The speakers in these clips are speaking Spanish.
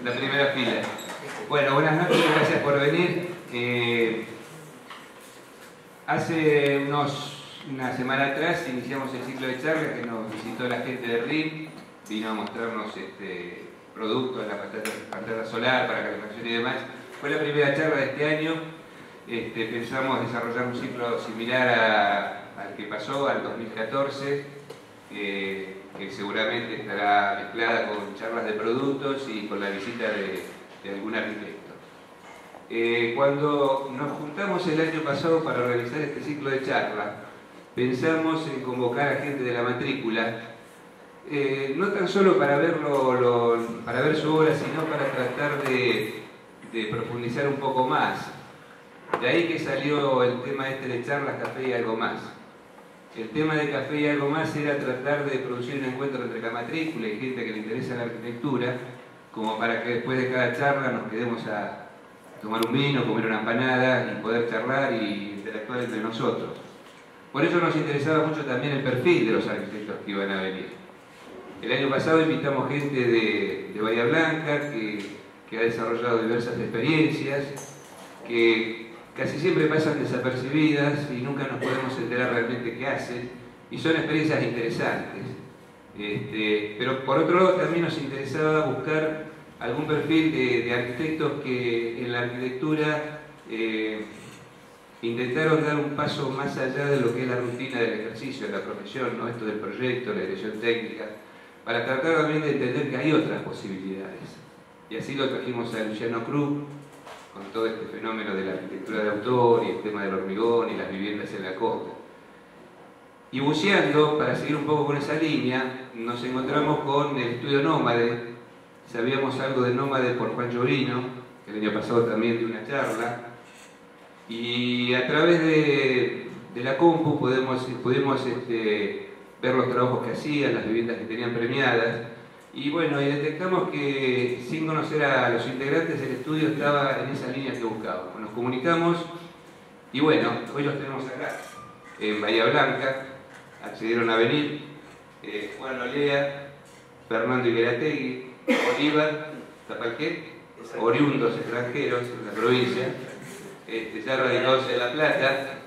La primera fila. Bueno, buenas noches, gracias por venir. Hace una semana atrás iniciamos el ciclo de charlas que nos visitó la gente de RIM, vino a mostrarnos productos de la pantalla solar para calefacción y demás. Fue la primera charla de este año. Pensamos desarrollar un ciclo similar al que pasó, al 2014, que seguramente estará mezclada con charlas de productos y con la visita de algún arquitecto. Cuando nos juntamos el año pasado para realizar este ciclo de charlas, pensamos en convocar a gente de la matrícula, no tan solo para ver su obra, sino para tratar de profundizar un poco más. De ahí que salió el tema de charlas, café y algo más. El tema de café y algo más era tratar de producir un encuentro entre la matrícula y gente que le interesa la arquitectura, como para que después de cada charla nos quedemos a tomar un vino, comer una empanada y poder charlar y interactuar entre nosotros. Por eso nos interesaba mucho también el perfil de los arquitectos que iban a venir. El año pasado invitamos gente de Bahía Blanca que ha desarrollado diversas experiencias, que casi siempre pasan desapercibidas y nunca nos podemos enterar realmente qué hacen, y son experiencias interesantes. Pero por otro lado también nos interesaba buscar algún perfil de arquitectos que en la arquitectura intentaron dar un paso más allá de lo que es la rutina del ejercicio, de la profesión, ¿no? Esto del proyecto, la dirección técnica, para tratar también de entender que hay otras posibilidades. Y así lo trajimos a Luciano Cruz, con todo este fenómeno de la arquitectura de autor y el tema del hormigón y las viviendas en la costa. Y buceando, para seguir un poco con esa línea, nos encontramos con el estudio Nómade. Sabíamos algo de Nómade por Juan Llorino, que el año pasado también dio una charla, y a través de la compu pudimos ver los trabajos que hacían, las viviendas que tenían premiadas. Y bueno, y detectamos que sin conocer a los integrantes el estudio estaba en esa línea que buscábamos. Nos comunicamos y bueno, hoy los tenemos acá, en Bahía Blanca, accedieron a venir Juan Olea, Fernando Iguerategui, Bolívar, Tapalqué, oriundos extranjeros en la provincia, ya radicados en La Plata,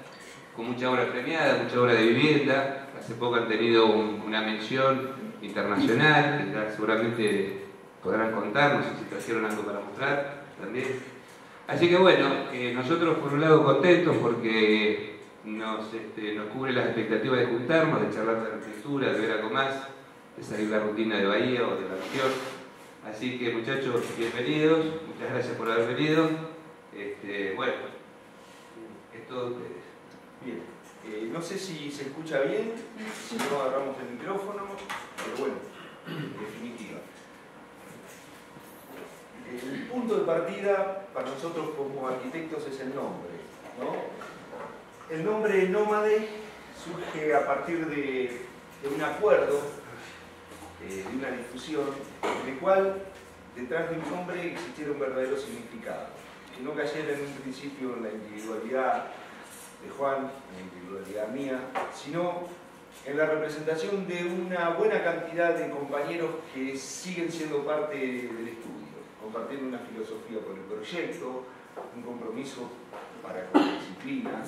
con mucha obra premiada, mucha obra de vivienda. Hace poco han tenido una mención internacional, que ya seguramente podrán contarnos si trajeron algo para mostrar también. Así que bueno, nosotros por un lado contentos porque nos cubre las expectativas de juntarnos, de charlar de arquitectura, de ver algo más, de salir de la rutina de Bahía o de la región. Así que muchachos, bienvenidos, muchas gracias por haber venido. Bueno, es todo de ustedes. Bien. No sé si se escucha bien, si no agarramos el micrófono, pero bueno, en definitiva. El punto de partida para nosotros como arquitectos es el nombre, ¿no? El nombre Nómade surge a partir de un acuerdo, de una discusión, en el cual detrás de un nombre existiera un verdadero significado, que no cayera en un principio en la individualidad de Juan, en la individualidad mía, sino en la representación de una buena cantidad de compañeros que siguen siendo parte del estudio, compartiendo una filosofía por el proyecto, un compromiso para con la disciplina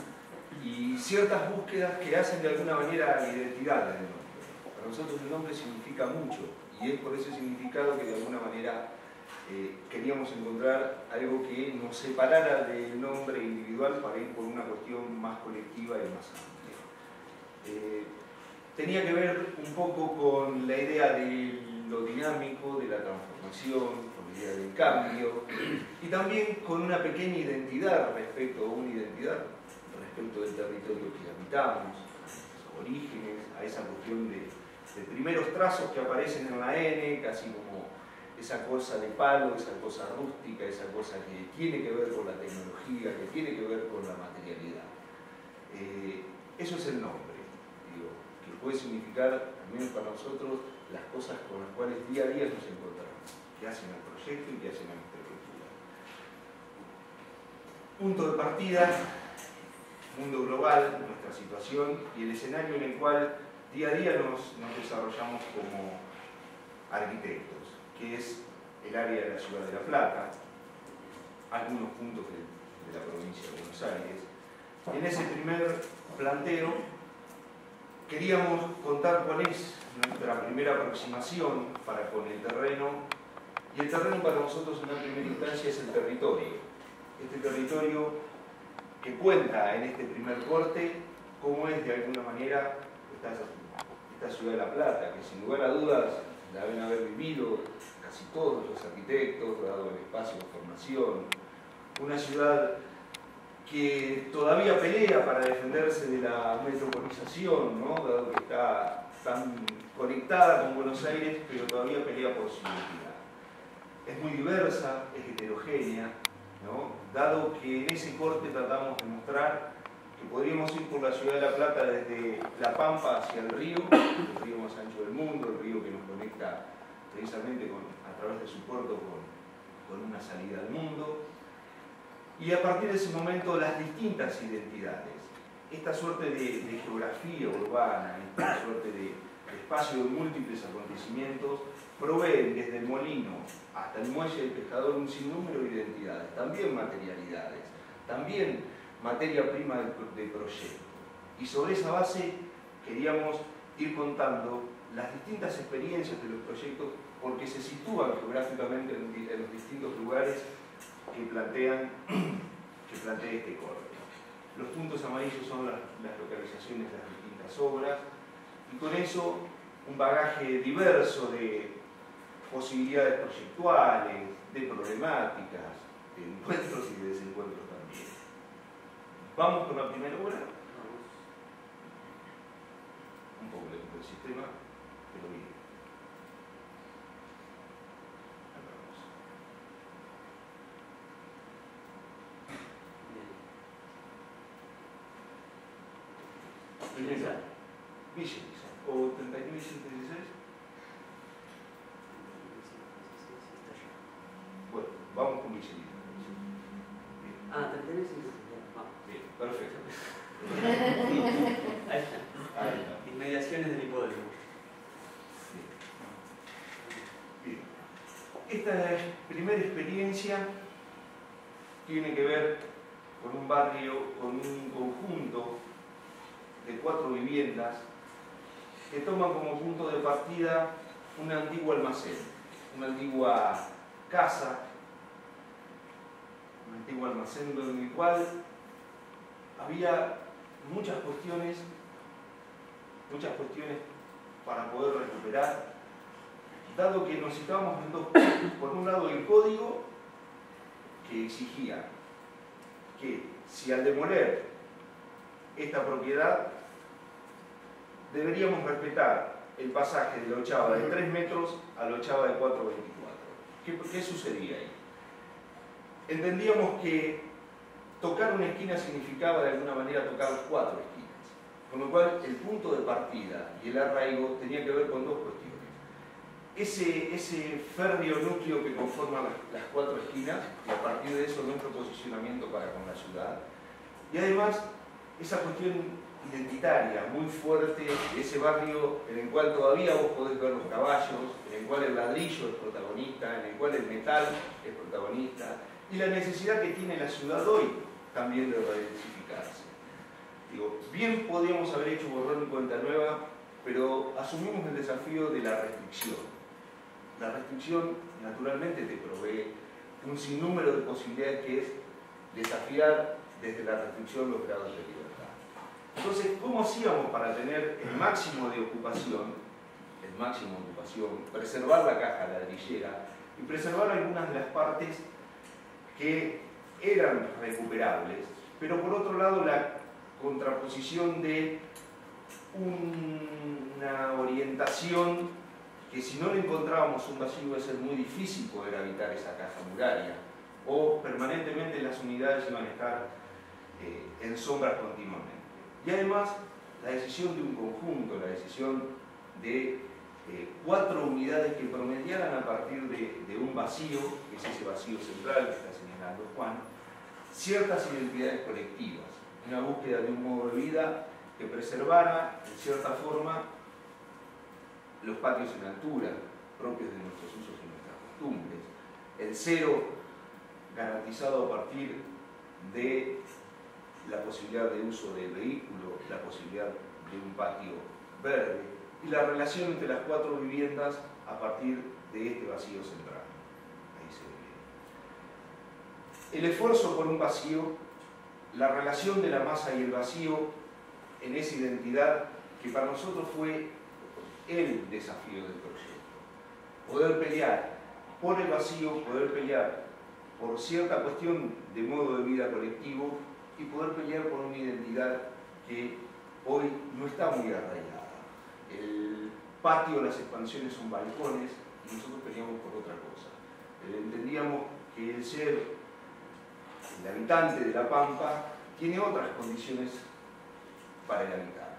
y ciertas búsquedas que hacen de alguna manera la identidad del nombre. Para nosotros el nombre significa mucho y es por ese significado que de alguna manera queríamos encontrar algo que nos separara del nombre individual para ir por una cuestión más colectiva y más amplia. Tenía que ver un poco con la idea de lo dinámico, de la transformación, con la idea del cambio y también con una pequeña identidad respecto del territorio que habitamos, a sus orígenes, a esa cuestión de primeros trazos que aparecen en la N, casi como esa cosa de palo, esa cosa rústica, esa cosa que tiene que ver con la tecnología, que tiene que ver con la materialidad. Eso es el nombre, digo, que puede significar, al menos para nosotros, las cosas con las cuales día a día nos encontramos, que hacen al proyecto y que hacen a nuestra cultura. Punto de partida, mundo global, nuestra situación y el escenario en el cual día a día nos desarrollamos como arquitectos, que es el el área de la ciudad de La Plata, algunos puntos de la provincia de Buenos Aires. Y en ese primer planteo queríamos contar cuál es nuestra primera aproximación para con el terreno, y el terreno para nosotros en una primera instancia es el territorio. Este territorio que cuenta en este primer corte cómo es de alguna manera esta ciudad de La Plata, que sin lugar a dudas la deben haber vivido casi todos los arquitectos, dado el espacio de formación. Una ciudad que todavía pelea para defenderse de la metropolización, ¿no? Dado que está tan conectada con Buenos Aires, pero todavía pelea por su identidad. Es muy diversa, es heterogénea, ¿no? Dado que en ese corte tratamos de mostrar que podríamos ir por la ciudad de La Plata desde La Pampa hacia el río más ancho del mundo, el río que nos conecta precisamente a través de su puerto con una salida al mundo. Y a partir de ese momento las distintas identidades, esta suerte de geografía urbana, esta suerte de espacio de múltiples acontecimientos, proveen desde el molino hasta el muelle del pescador un sinnúmero de identidades, también materialidades, también materia prima de proyecto. Y sobre esa base queríamos ir contando las distintas experiencias de los proyectos porque se sitúan geográficamente en los distintos lugares que plantea este corte. Los puntos amarillos son las localizaciones de las distintas obras, y con eso un bagaje diverso de posibilidades proyectuales, de problemáticas, de encuentros y de desencuentros también. Vamos con la primera obra. Un poco lento el sistema, pero bien. Primera, Villa Elisa, o 3916. Bueno, vamos con Villa Elisa. Ah, 3916. Bien, perfecto. Ahí está. Ahí está. Inmediaciones del hipódromo. Bien. Esta primera experiencia tiene que ver con un barrio, con un conjunto de 4 viviendas que toman como punto de partida un antiguo almacén, una antigua casa, un antiguo almacén en el cual había muchas cuestiones para poder recuperar, dado que nos situábamos en dos puntos. Por un lado, el código que exigía que si al demoler esta propiedad deberíamos respetar el pasaje de la ochava de 3 metros a la ochava de 4,24. ¿Qué sucedía ahí? Entendíamos que tocar una esquina significaba de alguna manera tocar las 4 esquinas, con lo cual el punto de partida y el arraigo tenía que ver con dos cuestiones. Ese férreo núcleo que conforma las 4 esquinas, y a partir de eso nuestro posicionamiento para con la ciudad, y además esa cuestión identitaria muy fuerte de ese barrio en el cual todavía vos podés ver los caballos, en el cual el ladrillo es protagonista, en el cual el metal es protagonista, y la necesidad que tiene la ciudad hoy también de redensificarse. Digo, bien podríamos haber hecho borrón y cuenta nueva, pero asumimos el desafío de la restricción. La restricción naturalmente te provee un sinnúmero de posibilidades, que es desafiar desde la restricción los grados de libertad. Entonces, ¿cómo hacíamos para tener el máximo de ocupación, preservar la caja ladrillera y preservar algunas de las partes que eran recuperables, pero por otro lado la contraposición de una orientación que, si no le encontrábamos un vacío, iba a ser muy difícil poder habitar esa caja muraria, o permanentemente las unidades iban a estar en sombras continuamente. Y además, la decisión de un conjunto, la decisión de 4 unidades que promediaran a partir de un vacío, que es ese vacío central que está señalando Juan, ciertas identidades colectivas, una búsqueda de un modo de vida que preservara, en cierta forma, los patios en altura, propios de nuestros usos y nuestras costumbres, el cero garantizado a partir de la posibilidad de uso del vehículo, la posibilidad de un patio verde y la relación entre las 4 viviendas a partir de este vacío central. Ahí se ve. El esfuerzo por un vacío, la relación de la masa y el vacío en esa identidad que para nosotros fue el desafío del proyecto. Poder pelear por el vacío, poder pelear por cierta cuestión de modo de vida colectivo y poder pelear por una identidad que hoy no está muy arraigada. El patio, las expansiones son balcones y nosotros peleamos por otra cosa. Entendíamos que el ser, el habitante de La Pampa, tiene otras condiciones para el habitar.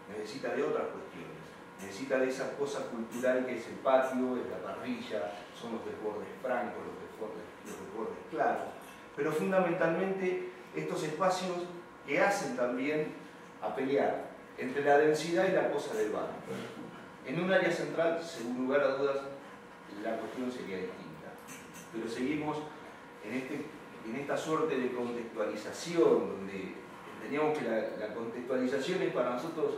Necesita de otras cuestiones. Necesita de esa cosa cultural que es el patio, es la parrilla, son los desbordes francos, los desbordes claros. Pero fundamentalmente estos espacios que hacen también a pelear entre la densidad y la cosa del barrio. En un área central, sin lugar a dudas, la cuestión sería distinta. Pero seguimos en esta suerte de contextualización, donde entendíamos que la contextualización es para nosotros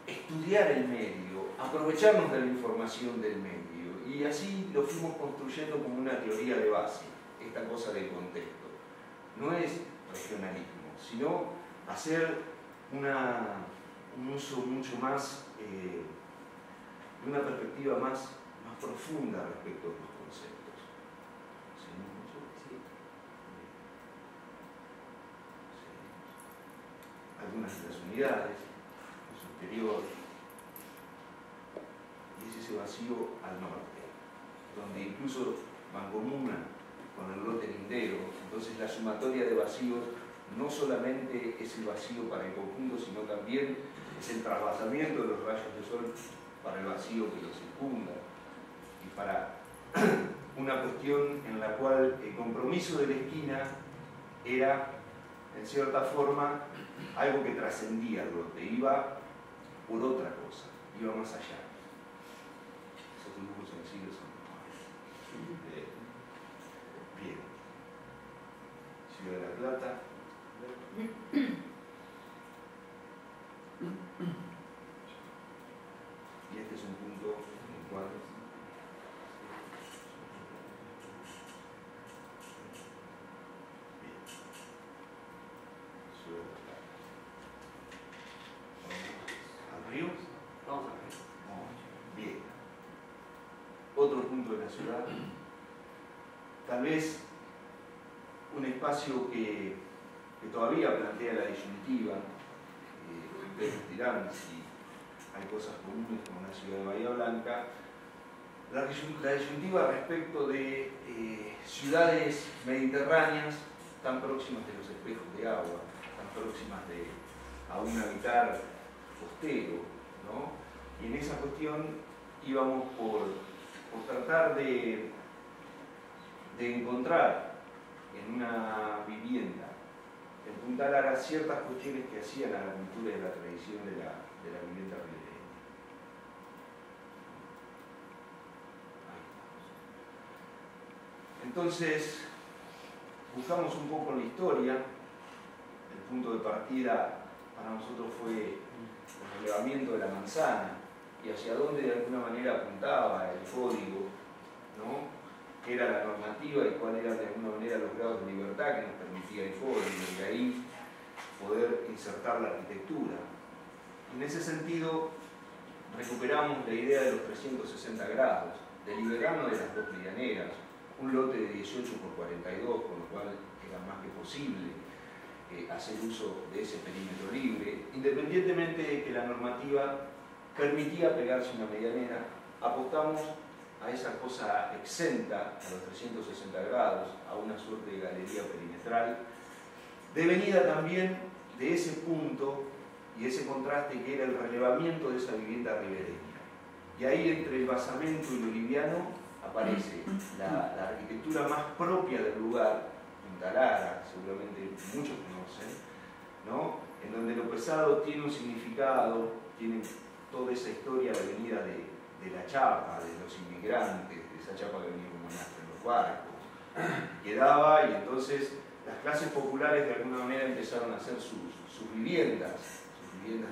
estudiar el medio, aprovecharnos de la información del medio, y así lo fuimos construyendo como una teoría de base, esta cosa del contexto. No es regionalismo, sino hacer un uso mucho más, de una perspectiva más profunda respecto a los conceptos. ¿Sí? Sí. Algunas de las unidades, el superior, y es ese vacío al norte, donde incluso mancomuna con el lote lindero. Entonces la sumatoria de vacíos no solamente es el vacío para el conjunto, sino también es el trasvasamiento de los rayos de sol para el vacío que lo circunda, y para una cuestión en la cual el compromiso de la esquina era, en cierta forma, algo que trascendía el lote, iba por otra cosa, iba más allá. Esos dibujos sencillos son bien. Ciudad de La Plata. Y este es un punto en el cual bien. Ciudad de La Plata. ¿Al río? Vamos a ver. Bien. Otro punto de la ciudad. Tal vez un espacio que todavía plantea la disyuntiva. Ustedes dirán si hay cosas comunes con la ciudad de Bahía Blanca. La disyuntiva respecto de ciudades mediterráneas tan próximas de los espejos de agua, tan próximas a un habitar costero, ¿no? Y en esa cuestión íbamos por tratar de encontrar en una vivienda en Punta Lara ciertas cuestiones que hacían a la cultura y a la tradición de la vivienda ribereña. Entonces, buscamos un poco la historia. El punto de partida para nosotros fue el relevamiento de la manzana y hacia dónde de alguna manera apuntaba el código, ¿no? Qué era la normativa y cuáles eran de alguna manera los grados de libertad que nos permitía el código, y de ahí poder insertar la arquitectura. En ese sentido, recuperamos la idea de los 360 grados, de liberarnos de las dos medianeras, un lote de 18 por 42, con lo cual era más que posible hacer uso de ese perímetro libre, independientemente de que la normativa permitía pegarse una medianera. Apostamos a esa cosa exenta, a los 360 grados, a una suerte de galería perimetral, devenida también de ese punto y ese contraste que era el relevamiento de esa vivienda ribereña. Y ahí, entre el basamento y lo liviano, aparece la arquitectura más propia del lugar, Punta Lara, seguramente muchos conocen, ¿no? En donde lo pesado tiene un significado, tiene toda esa historia de venida de la chapa, de los inmigrantes, de esa chapa que venía como una barco. Quedaba y entonces las clases populares de alguna manera empezaron a hacer sus viviendas.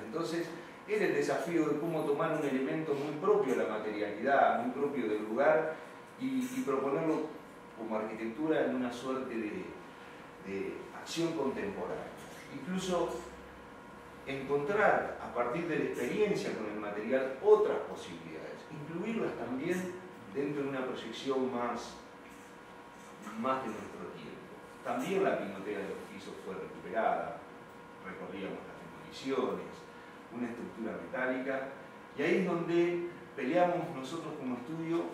Entonces era el desafío de cómo tomar un elemento muy propio de la materialidad, muy propio del lugar y proponerlo como arquitectura en una suerte de acción contemporánea. Incluso encontrar a partir de la experiencia con el material otras posibilidades, incluirlas también dentro de una proyección más de nuestro tiempo. También la pinotea de los pisos fue recuperada, recorríamos las demoliciones, una estructura metálica, y ahí es donde peleamos nosotros como estudio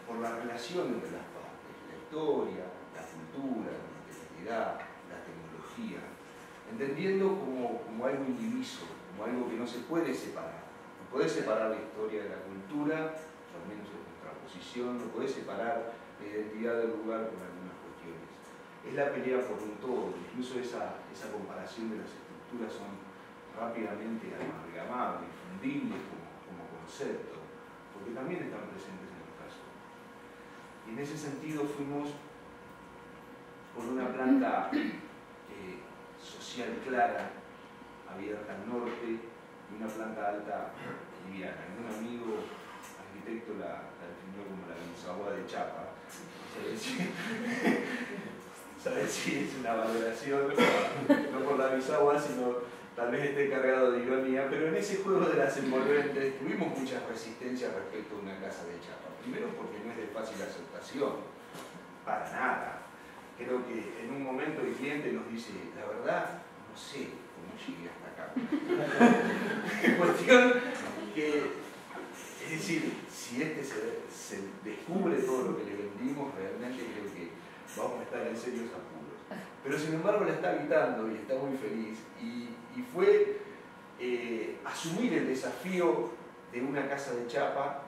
por la relación entre las partes, la historia, la cultura, la materialidad, la tecnología, entendiendo como algo indiviso, como algo que no se puede separar. No podés separar la historia de la cultura, al menos en nuestra posición, no podés separar la identidad del lugar con algunas cuestiones. Es la pelea por un todo, incluso esa comparación de las estructuras son rápidamente amalgamables, fundibles como concepto, porque también están presentes en el caso. Y en ese sentido fuimos por una planta social clara, abierta al norte, y una planta alta liviana. Un amigo arquitecto la definió como la guinzagua de Chapa. ¿Sabes si es una valoración? No por la guinzagua, sino tal vez esté cargado de ironía, pero en ese juego de las envolventes tuvimos muchas resistencias respecto a una casa de Chapa. Primero porque no es de fácil aceptación, para nada. Creo que en un momento el cliente nos dice, la verdad, no sé cómo llegué hasta acá. Cuestión que, es decir, si se descubre todo lo que le vendimos, realmente creo que vamos a estar en serios apuros. Pero sin embargo la está habitando y está muy feliz. Y fue asumir el desafío de una casa de Chapa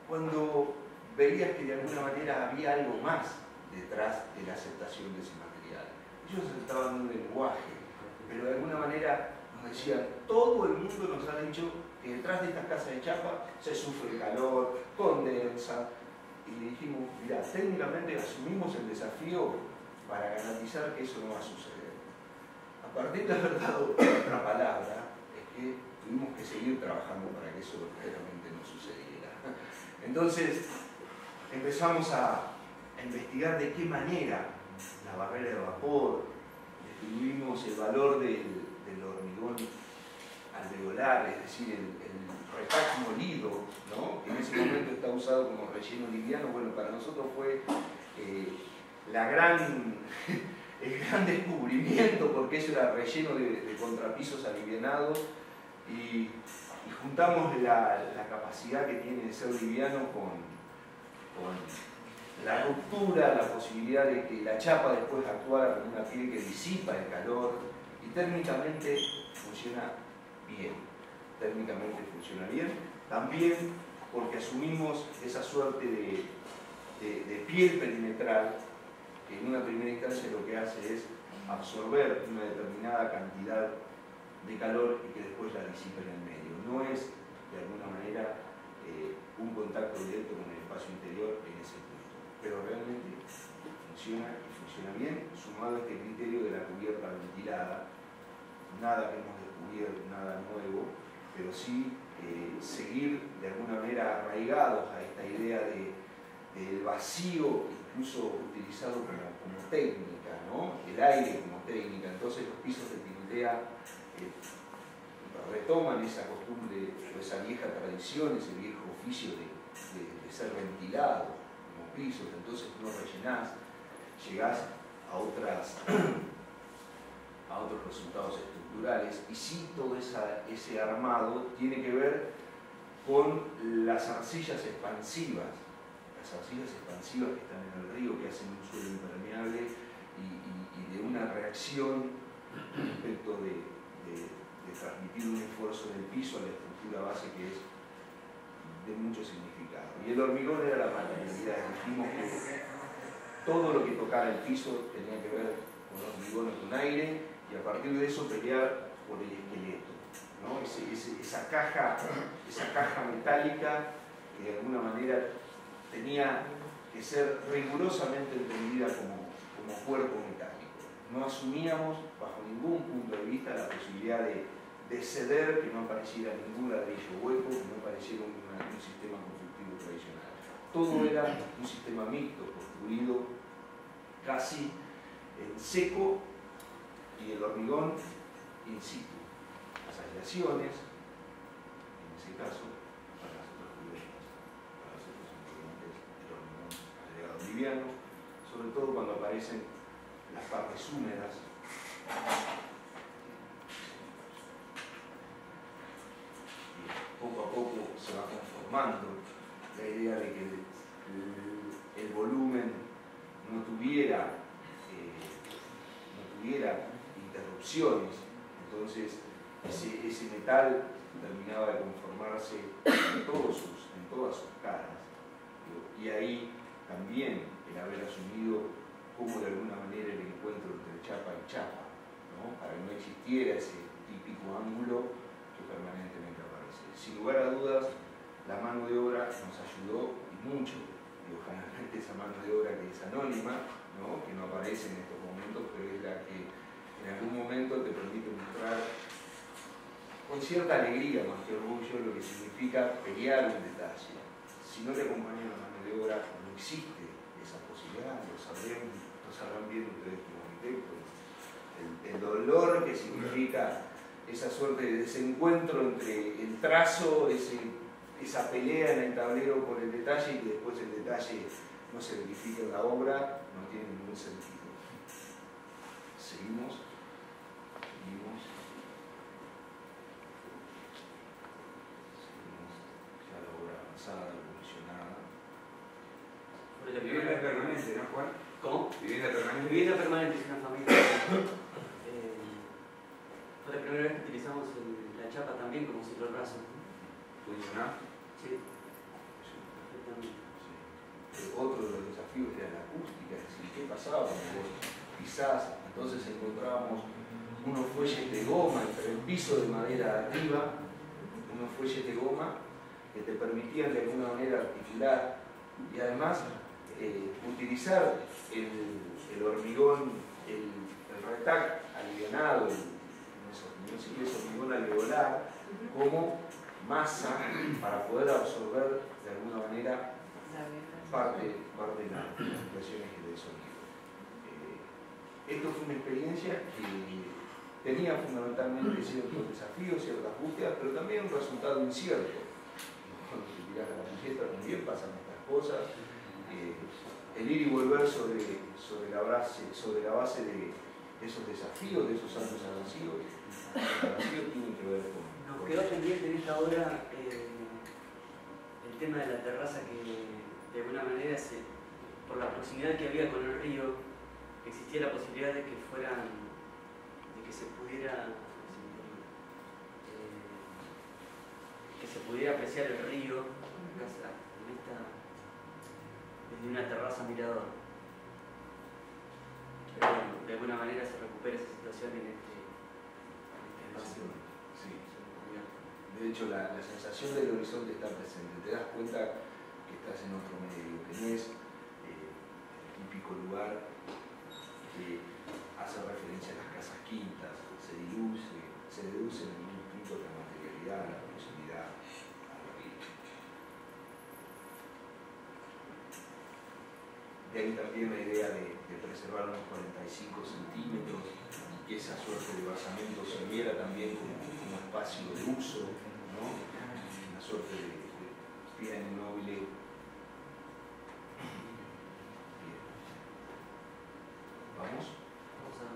cuando veías que de alguna manera había algo más detrás de la aceptación de ese material. Ellos aceptaban un lenguaje, pero de alguna manera nos decían, todo el mundo nos ha dicho que detrás de estas casas de Chapa se sufre calor, condensa, y le dijimos, mirá, técnicamente asumimos el desafío para garantizar que eso no va a suceder. A partir de haber dado otra palabra, es que tuvimos que seguir trabajando para que eso verdaderamente no sucediera. Entonces, empezamos a investigar de qué manera la barrera de vapor, descubrimos el valor del hormigón alveolar, es decir, el repack molido, ¿no? Que en ese momento está usado como relleno liviano. Bueno, para nosotros fue el gran descubrimiento, porque eso era relleno de contrapisos alivianados, y juntamos la capacidad que tiene de ser liviano con la ruptura, la posibilidad de que la chapa después actuara como una piel que disipa el calor, y térmicamente funciona bien. También porque asumimos esa suerte de piel perimetral que en una primera instancia lo que hace es absorber una determinada cantidad de calor y que después la disipa en el medio. No es, de alguna manera, un contacto directo con el espacio interior en ese punto, pero realmente funciona y funciona bien, sumado a este criterio de la cubierta ventilada. Nada que hemos descubierto, nada nuevo, pero sí seguir de alguna manera arraigados a esta idea del vacío, incluso utilizado como técnica, ¿no? El aire como técnica. Entonces los pisos de Pinotea retoman esa costumbre o esa vieja tradición, ese viejo oficio de ser ventilado como pisos. Entonces no rellenás, llegás a otros resultados estructurales, y sí, todo ese armado tiene que ver con las arcillas expansivas que están en el río, que hacen un suelo impermeable y de una reacción respecto de transmitir un esfuerzo del piso a la estructura base que es de mucho significado. Y el hormigón era la materialidad. Dijimos que todo lo que tocara el piso tenía que ver con hormigón o con aire, y a partir de eso pelear por el esqueleto, ¿no? Esa caja metálica que de alguna manera tenía que ser rigurosamente entendida como cuerpo metálico. No asumíamos bajo ningún punto de vista la posibilidad de ceder, que no apareciera ningún ladrillo hueco, que no apareciera un sistema constructivo tradicional. Todo era un sistema mixto, construido casi en seco, y el hormigón in situ. Las aislaciones, en ese caso, para las otras cubiertas, para los otros ingredientes, el hormigón agregado liviano, sobre todo cuando aparecen las partes húmedas. Y poco a poco se va conformando la idea de que el volumen no tuviera interrupciones, entonces ese metal terminaba de conformarse en todas sus caras. Y ahí también el haber asumido como de alguna manera el encuentro entre chapa y chapa, ¿no? Para que no existiera ese típico ángulo que permanentemente aparece. Sin lugar a dudas, la mano de obra nos ayudó y mucho. Generalmente esa mano de obra que es anónima, ¿no? Que no aparece en estos momentos, pero es la que en algún momento te permite mostrar con cierta alegría, más que orgullo, lo que significa pelear un detalle. Si no te acompaña la mano de obra, no existe esa posibilidad, lo sabrán bien ustedes como arquitectos. El dolor que significa esa suerte de desencuentro entre el trazo, esa pelea en el tablero por el detalle, y que después el detalle no se verifica en la obra, no tiene ningún sentido. Seguimos. Ya la obra avanzada, evolucionada. Vivienda permanente, ¿no, Juan? ¿Cómo? Vivienda permanente. Vivienda permanente es una familia. Fue la primera vez que utilizamos la chapa también como ciclorraso. ¿Funcionó? Sí, perfectamente. Sí. Otro de los desafíos era la acústica, es decir, ¿qué pasaba cuando vos pisás? Entonces encontrábamos unos fuelles de goma entre el piso de madera arriba, unos fuelles de goma que te permitían de alguna manera articular y además utilizar el hormigón, el retac alivianado, no sé qué es hormigón alveolar, como masa para poder absorber de alguna manera parte de las situaciones del sonido. Esto fue una experiencia que tenía fundamentalmente ciertos desafíos, ciertas búsquedas, pero también un resultado incierto. Cuando te tirás a la bicicleta también pasan estas cosas. El ir y volver sobre la base de esos desafíos, de esos saltos agresivos, tienen que ver con... Nos quedó pendiente en esta obra el tema de la terraza, que de alguna manera, por la proximidad que había con el río, existía la posibilidad de que se pudiera apreciar el río desde una terraza mirador. Pero bueno, de alguna manera se recupera esa situación en este espacio. Sí. De hecho, la sensación del horizonte está presente. Te das cuenta que estás en otro medio, que no es el típico lugar que hace referencia a las casas quintas, se deduce en algún punto la materialidad, la proximidad al río. De ahí también la idea de preservar unos 45 centímetros y que esa suerte de basamento se viera también como espacio de uso, ¿no? Una suerte de piano inmóvil. ¿Vamos? Vamos a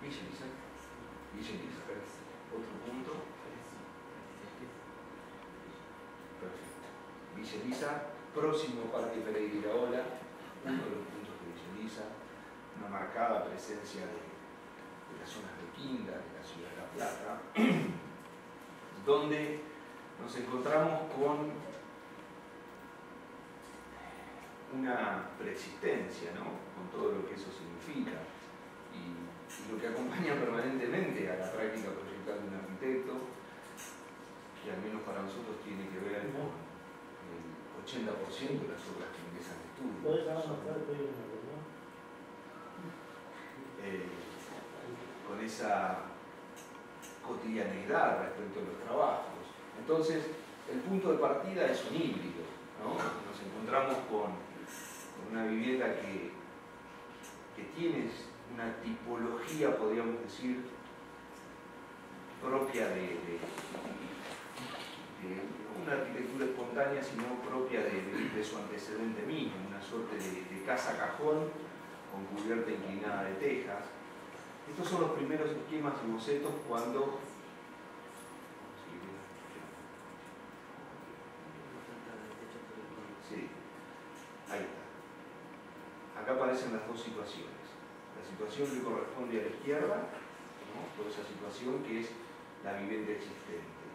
Villa Elisa. Otro punto. Perfecto. Villa Elisa, próximo Parque Pereira Iraola, uno de los puntos de Villa Elisa, una marcada presencia de las zonas de Quinta, de la ciudad de La Plata, donde nos encontramos con una preexistencia, ¿no? Con todo lo que eso significa y lo que acompaña permanentemente a la práctica proyectal de un arquitecto, que al menos para nosotros tiene que ver con 80% de las obras que ingresan al estudio. Con esa cotidianeidad respecto a los trabajos. Entonces, el punto de partida es un híbrido, ¿no? Nos encontramos con una vivienda que tiene una tipología, podríamos decir, propia de una arquitectura espontánea, sino propia de su antecedente mismo, una suerte de casa-cajón con cubierta inclinada de tejas. Estos son los primeros esquemas y bocetos cuando... Sí, ahí está. Acá aparecen las dos situaciones. La situación que corresponde a la izquierda, ¿no? Toda esa situación que es la vivienda existente,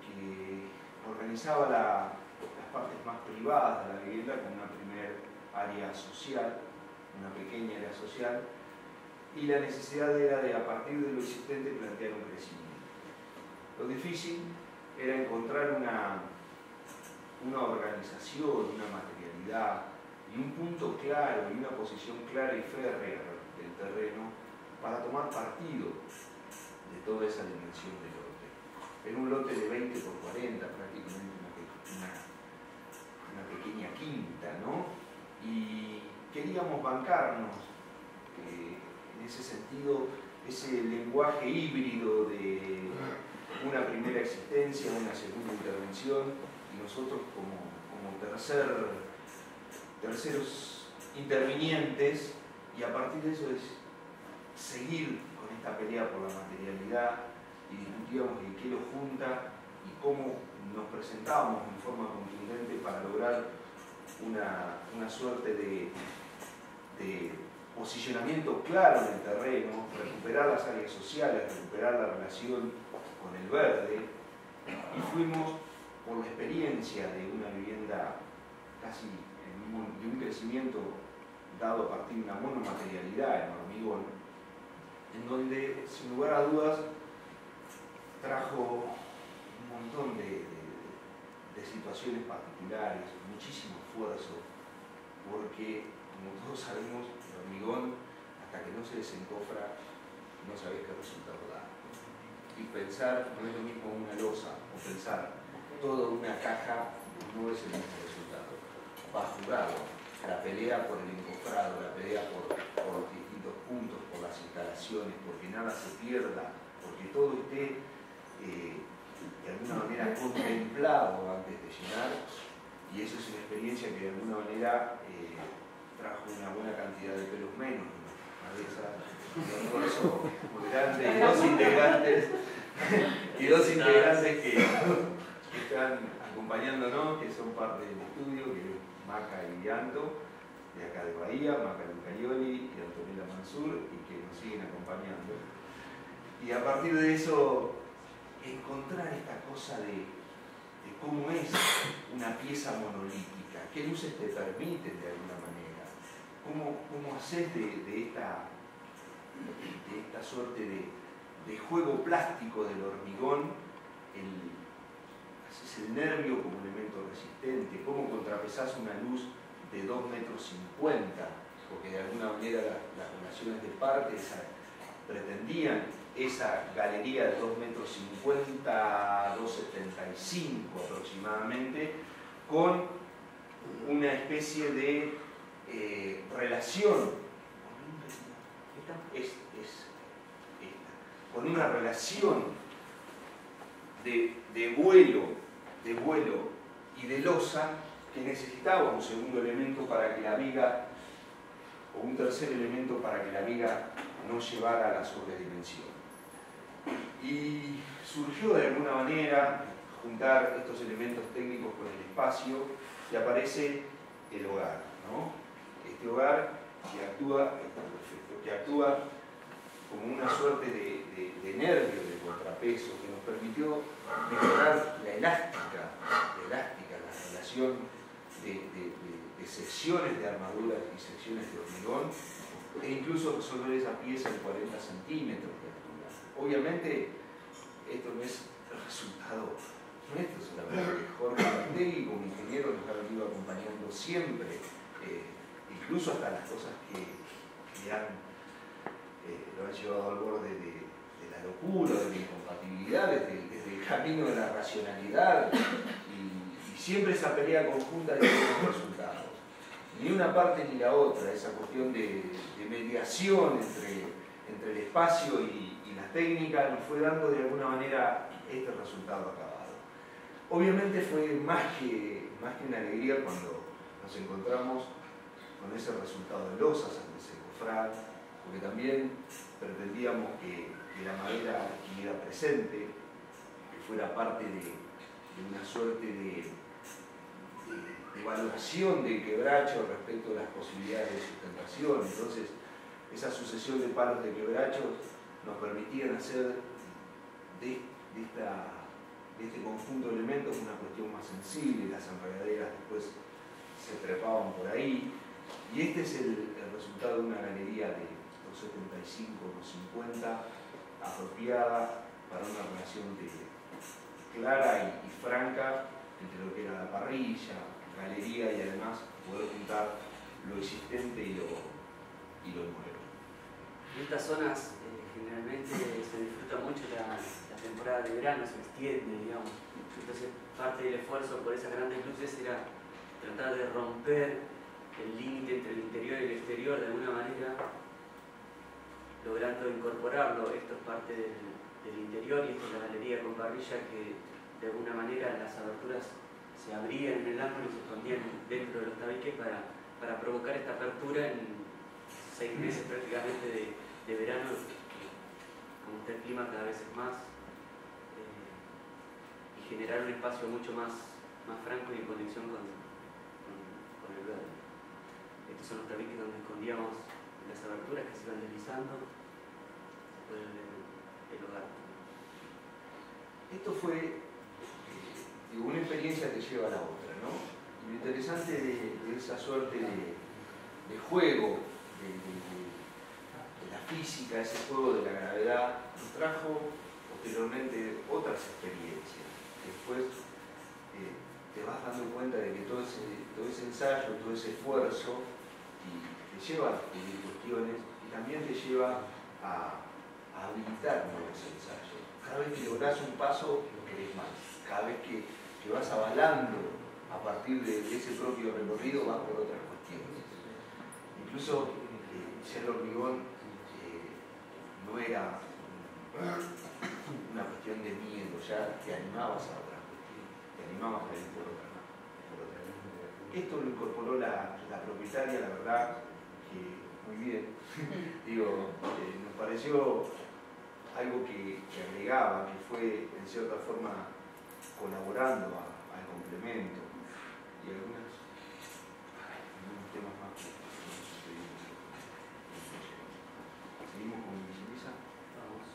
que organizaba las partes más privadas de la vivienda con una primer área social, una pequeña área social, y la necesidad era de, a partir de lo existente, plantear un crecimiento. Lo difícil era encontrar una organización, una materialidad y un punto claro y una posición clara y férrea del terreno para tomar partido de toda esa dimensión del lote. Era un lote de 20 por 40, prácticamente una pequeña quinta, ¿no? Y queríamos bancarnos en ese sentido ese lenguaje híbrido de una primera existencia, una segunda intervención, y nosotros como terceros intervinientes, y a partir de eso es seguir con esta pelea por la materialidad, y discutíamos de qué lo junta y cómo nos presentábamos en forma contundente para lograr una suerte de posicionamiento claro en el terreno, recuperar las áreas sociales, recuperar la relación con el verde, y fuimos por la experiencia de una vivienda casi de un crecimiento dado a partir de una monomaterialidad en hormigón, en donde sin lugar a dudas trajo un montón de situaciones particulares, muchísimo esfuerzo, porque como todos sabemos, el hormigón, hasta que no se desencofra, no sabés qué resultado da. Y pensar no es lo mismo una losa, o pensar toda una caja no es el mismo resultado. Va jugado, la pelea por el encofrado, la pelea por los distintos puntos, por las instalaciones, porque nada se pierda, porque todo esté de alguna manera contemplado antes de llenar, y eso es una experiencia que de alguna manera trajo una buena cantidad de pelos menos, una mesa, un esfuerzo muy grande, y dos integrantes que están acompañándonos, que son parte del estudio, que es Maca y Anto, de acá de Bahía, Maca Lucarioli y Antonella Mansur, y que nos siguen acompañando. Y a partir de eso, encontrar esta cosa de cómo es una pieza monolítica, qué luces te permiten de alguna manera, cómo haces de esta suerte de juego plástico del hormigón, haces el nervio como elemento resistente, cómo contrapesás una luz de 2,50 metros, porque de alguna manera las relaciones de partes pretendían esa galería de 2,50 metros, 2,75 aproximadamente, con una especie de relación, con una relación de vuelo y de losa, que necesitaba un segundo elemento para que la viga, o un tercer elemento para que la viga no llevara a la sobredimensión. Y surgió de alguna manera juntar estos elementos técnicos con el espacio, y aparece el hogar, ¿no? Este hogar que actúa como una suerte de nervio, de contrapeso, que nos permitió mejorar la elástica, la relación de secciones de armaduras y secciones de hormigón, e incluso resolver esa pieza en 40 centímetros de altura. Obviamente, esto no es el resultado no es solamente Jorge Martelli como ingeniero nos ha venido acompañando siempre, incluso hasta las cosas que lo han llevado al borde de la locura, de la incompatibilidad, desde el camino de la racionalidad, y siempre esa pelea conjunta de los resultados. Ni una parte ni la otra, esa cuestión de mediación entre el espacio y la técnica nos fue dando de alguna manera este resultado acabado. Obviamente fue más que una alegría cuando nos encontramos con ese resultado de losas ante ese cofrad, porque también pretendíamos que la madera estuviera presente, que fuera parte de una suerte de valoración del quebracho respecto a las posibilidades de sustentación. Entonces, esa sucesión de palos de quebrachos nos permitían hacer de este conjunto de elementos una cuestión más sensible. Las enredaderas después se trepaban por ahí, y este es el resultado de una galería de 275 o 50 apropiada para una relación clara y franca entre lo que era la parrilla, galería, y además poder juntar lo existente y lo nuevo. En estas zonas generalmente se disfruta mucho la temporada de verano, se extiende, digamos. Entonces parte del esfuerzo por esas grandes luces era tratar de romper el límite entre el interior y el exterior de alguna manera, logrando incorporarlo. Esto es parte del interior y esto es la galería con parrilla, que de alguna manera las aberturas se abrían en el ángulo y se escondían dentro de los tabiques para provocar esta apertura en 6 meses prácticamente de verano, como está el clima cada vez es más, y generar un espacio mucho más franco y en conexión con el verde. Estos son los tabiques donde escondíamos las aberturas que se iban deslizando. Se puede ver el hogar. Esto fue una experiencia que lleva a la otra, ¿no? Y lo interesante de esa suerte de juego, de la física, ese juego de la gravedad, nos trajo posteriormente otras experiencias. Después te vas dando cuenta de que todo ese ensayo, todo ese esfuerzo, te lleva a descubrir cuestiones y también te lleva a habilitar nuevos ensayos. Cada vez que lográs un paso, lo querés más. Cada vez que vas avalando a partir de ese propio recorrido, vas por otras cuestiones. Incluso ser hormigón no era una cuestión de miedo, ya te animabas a otras cuestiones, te animabas a ir por otra. Esto lo incorporó la propietaria, la verdad que muy bien. Digo, nos pareció algo que agregaba, que fue en cierta forma colaborando al complemento, y algunos temas más que seguimos con Lisa. Vamos.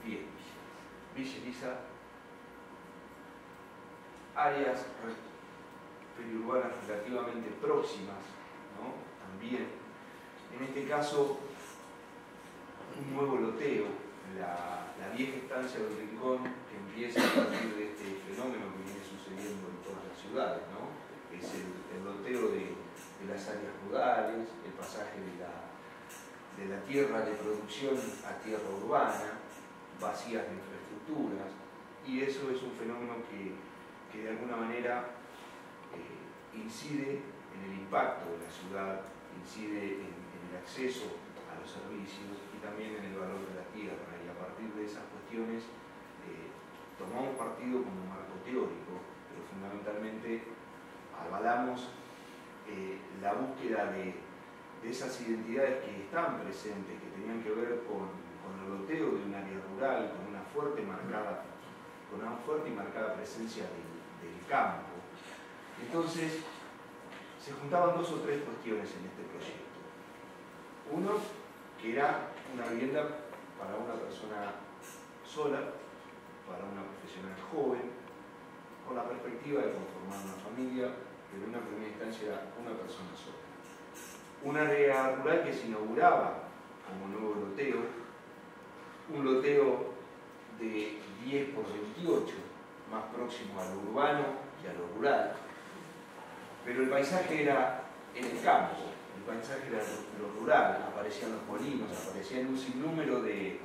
Bien, Villa Elisa, áreas periurbanas relativamente próximas, ¿no? También, en este caso, un nuevo loteo, la vieja estancia del Rincón, que empieza a partir de este fenómeno que viene sucediendo en todas las ciudades, ¿no? Es el loteo de las áreas rurales, el pasaje de la tierra de producción a tierra urbana, vacías de infraestructuras, y eso es un fenómeno que de alguna manera incide en el impacto de la ciudad, incide en el acceso a los servicios y también en el valor de la tierra. Y a partir de esas cuestiones tomamos partido como marco teórico, pero fundamentalmente avalamos la búsqueda de esas identidades que están presentes, que tenían que ver con el loteo de un área rural, con una fuerte y marcada presencia del campo. Entonces, se juntaban 2 o 3 cuestiones en este proyecto. Uno, que era una vivienda para una persona sola, para una profesional joven, con la perspectiva de conformar una familia pero en una primera instancia era una persona sola. Un área rural que se inauguraba como nuevo loteo, un loteo de 10 por 28, más próximo a lo urbano que a lo rural, pero el paisaje era en el campo, el paisaje era lo rural, aparecían los molinos, aparecían un sinnúmero de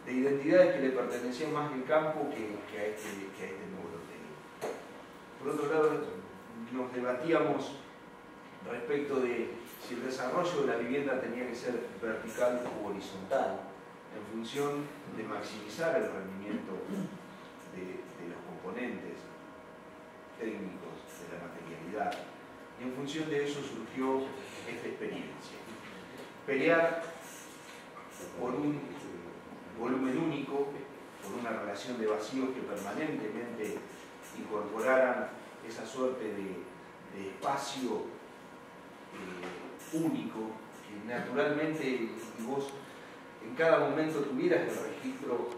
identidades que le pertenecían más al campo que a este nuevo loteo. Por otro lado, nos debatíamos respecto de si el desarrollo de la vivienda tenía que ser vertical o horizontal, en función de maximizar el rendimiento de los componentes técnicos de la materialidad. Y en función de eso surgió esta experiencia. Pelear por un volumen único, por una relación de vacíos que permanentemente incorporaran esa suerte de espacio único, que naturalmente y vos en cada momento tuvieras el registro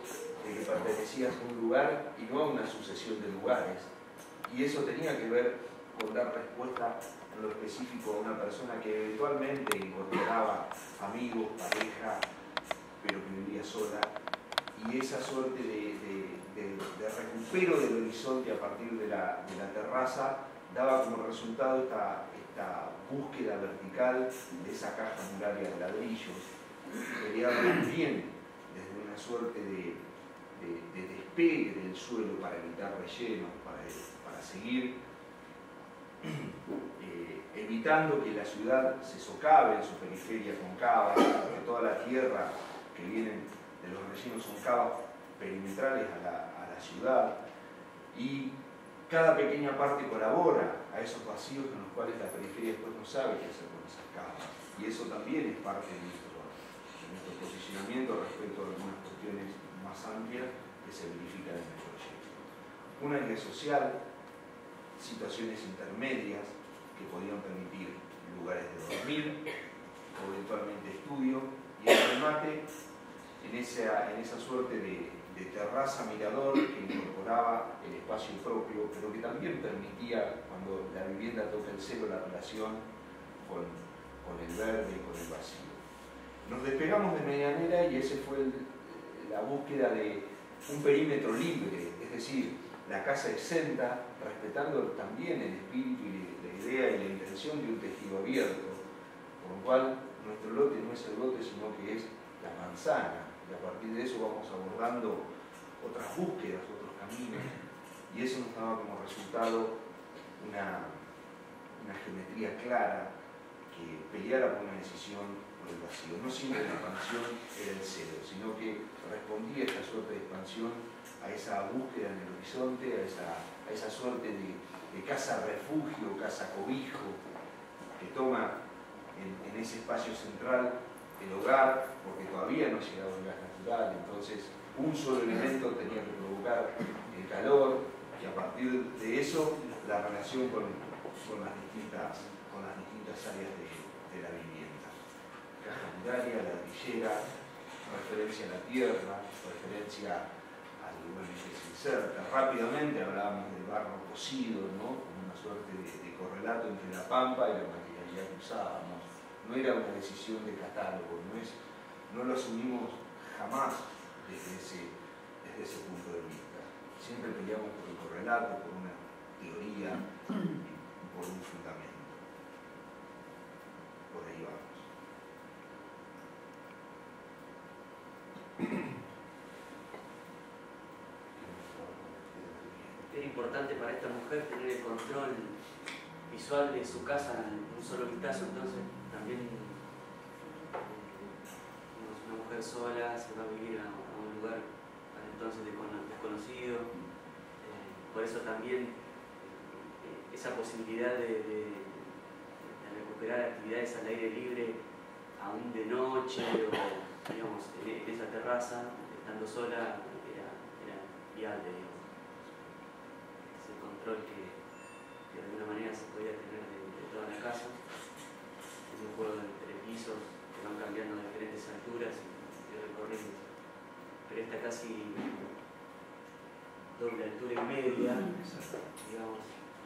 de que pertenecías a un lugar y no a una sucesión de lugares. Y eso tenía que ver con dar respuesta en lo específico a una persona que eventualmente incorporaba amigos, pareja, pero que vivía sola. Y esa suerte de recupero del horizonte a partir de la terraza daba como resultado esta búsqueda vertical de esa caja muraria de ladrillos, peleaba también desde una suerte de despegue del suelo para evitar rellenos, para seguir evitando que la ciudad se socave en su periferia con cavas, que toda la tierra que vienen de los rellenos son cavas perimetrales a la ciudad, y cada pequeña parte colabora a esos vacíos en los cuales la periferia después no sabe qué hacer con esas cavas, y eso también es parte de nuestro posicionamiento respecto a algunas cuestiones más amplias que se verifican en el proyecto. Una idea social, situaciones intermedias que podían permitir lugares de dormir o eventualmente estudio, y el remate en esa suerte de terraza mirador que incorporaba el espacio propio, pero que también permitía, cuando la vivienda toca el cielo, la relación con el verde y con el vacío. Nos despegamos de Medianera y ese fue la búsqueda de un perímetro libre, es decir, la casa exenta, respetando también el espíritu y la idea y la intención de un tejido abierto, por lo cual nuestro lote no es el lote, sino que es la manzana, y a partir de eso vamos abordando otras búsquedas, otros caminos, y eso nos daba como resultado una geometría clara que peleara por una decisión por el vacío. No siempre la expansión era el cero, sino que respondía a esta suerte de expansión, a esa búsqueda en el horizonte, a esa suerte de casa refugio, casa cobijo, que toma en ese espacio central el hogar, porque todavía no ha llegado el gas natural, entonces un solo elemento tenía que provocar el calor, y a partir de eso la relación con las distintas áreas de la vivienda. Caja muraria, ladrillera, referencia a la tierra, referencia al lugar en que se inserta. Rápidamente hablábamos del barro cocido, ¿no? Como una suerte de correlato entre la pampa y la materialidad que usábamos. No era una decisión de catálogo, no lo asumimos jamás desde ese punto de vista. Siempre peleamos por el correlato, por una teoría y por un fundamento. Por ahí vamos. Era importante para esta mujer tener el control visual de su casa en un solo vistazo, entonces también una mujer sola se va a vivir a un lugar para entonces desconocido, por eso también esa posibilidad de recuperar actividades al aire libre aún de noche o digamos en esa terraza, estando sola, era viable, digamos. Ese control que de alguna manera se podía tener de toda la casa, es un juego entre pisos que van cambiando de diferentes alturas y recorridos, pero esta casi doble altura y media, digamos,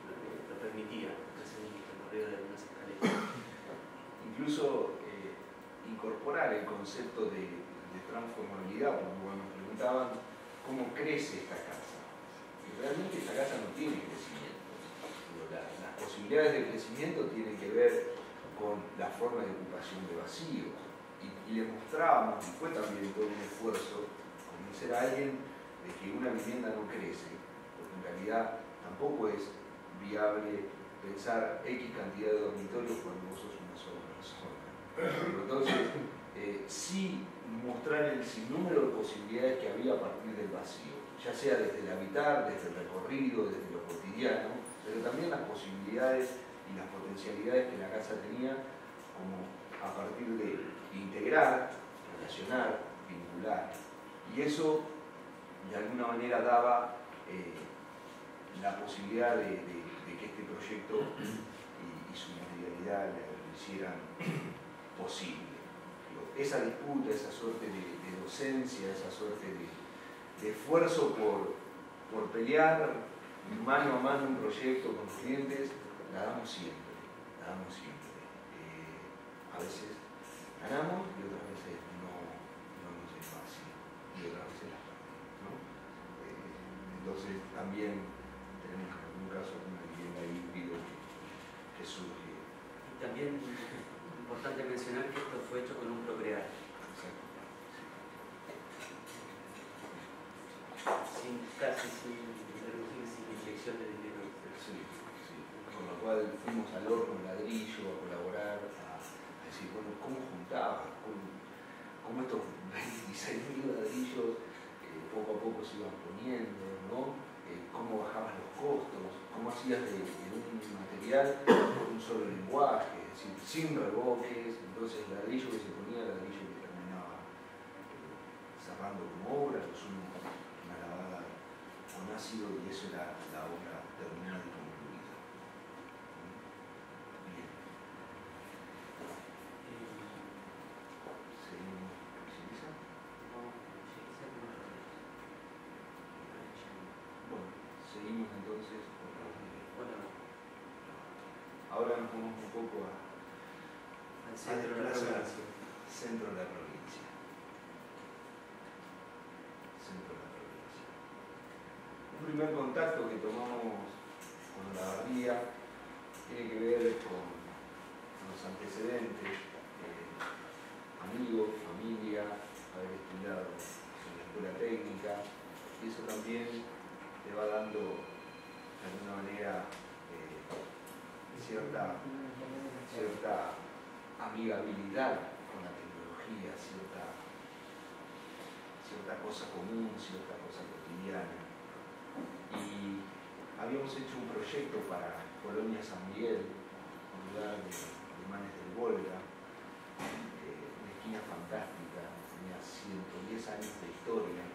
lo permitía, hacer un recorrido de unas escaleras. Incluso incorporar el concepto de transformabilidad, porque cuando nos preguntaban cómo crece esta casa, y realmente esta casa no tiene crecimiento. Las posibilidades de crecimiento tienen que ver con la forma de ocupación de vacíos. Y le mostrábamos, y fue también todo un esfuerzo, convencer a alguien de que una vivienda no crece, porque en realidad tampoco es viable pensar X cantidad de dormitorios cuando vos sos una sola persona. Entonces, sí mostrar el sinnúmero de posibilidades que había a partir del vacío, ya sea desde el habitar, desde el recorrido, desde lo cotidiano, pero también las posibilidades y las potencialidades que la casa tenía, como a partir de integrar, relacionar, vincular. Y eso de alguna manera daba la posibilidad de que este proyecto y su materialidad lo hicieran posible. Esa disputa, esa suerte de docencia, esa suerte de esfuerzo por pelear mano a mano un proyecto con los clientes, la damos siempre, la damos siempre. A veces ganamos y otras veces no nos es fácil, y otras veces las perdemos, ¿no? Entonces también tenemos en algún caso una vivienda híbrida que surge. Y también importante mencionar que esto fue hecho con un Procrear. Casi sin inyección de dinero. Sí. Con lo cual fuimos al horno ladrillo a colaborar, a decir, bueno, ¿cómo juntabas? ¿Cómo estos 26.000 ladrillos poco a poco se iban poniendo, ¿no? ¿Cómo bajabas los costos? ¿Cómo hacías de un material con un solo lenguaje? Es decir, sin revoques. Entonces el ladrillo que se ponía, el ladrillo que terminaba cerrando como obra, una lavada con ácido, y eso era la obra terminada y concluida. Bien. Seguimos. ¿Utiliza? Bueno, seguimos entonces. Ahora nos vamos un poco al centro de la provincia. Centro de la provincia. Centro de la provincia. Un primer contacto que tomamos con Olavarría tiene que ver con los antecedentes, amigos, familia, haber estudiado en la escuela técnica, y eso también te va dando de alguna manera cierta amigabilidad con la tecnología, cierta cosa común, cierta cosa cotidiana. Y habíamos hecho un proyecto para Colonia San Miguel, un lugar de Manes del Volga, una esquina fantástica, tenía 110 años de historia.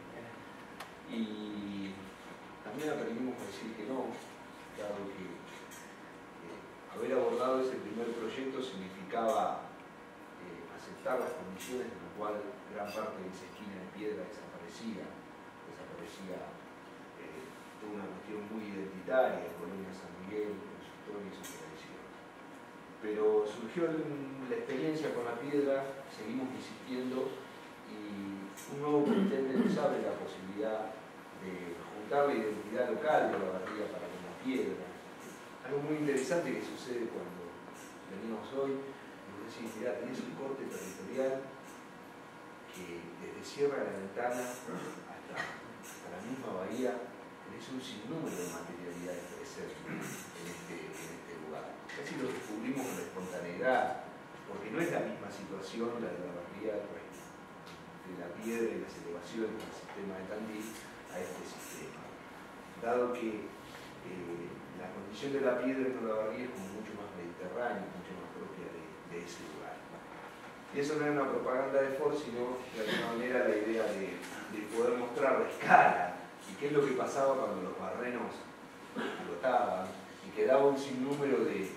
Y también aprendimos a decir que no, dado que haber abordado ese primer proyecto significaba aceptar las condiciones en las cuales gran parte de esa esquina de piedra desaparecía toda una cuestión muy identitaria, Colonia San Miguel, su historia y su tradición. Pero surgió la experiencia con la piedra, seguimos insistiendo, y un nuevo pretende nos abre la posibilidad de juntar la identidad local de Olavarría para con la piedra. Algo muy interesante que sucede cuando venimos hoy, es decir, mirá, tenés un corte territorial que desde Sierra de la Ventana hasta la misma bahía tenés un sinnúmero de materialidades presentes en este lugar. Casi lo descubrimos con la espontaneidad, porque no es la misma situación la de Olavarría de la piedra y las elevaciones del sistema de Tandil a este sistema. Dado que la condición de la piedra en Olavarría es como mucho más mediterránea, mucho más propia de ese lugar. Y eso no es una propaganda de Ford, sino de alguna manera la idea de poder mostrar la escala y qué es lo que pasaba cuando los barrenos flotaban y quedaba un sinnúmero de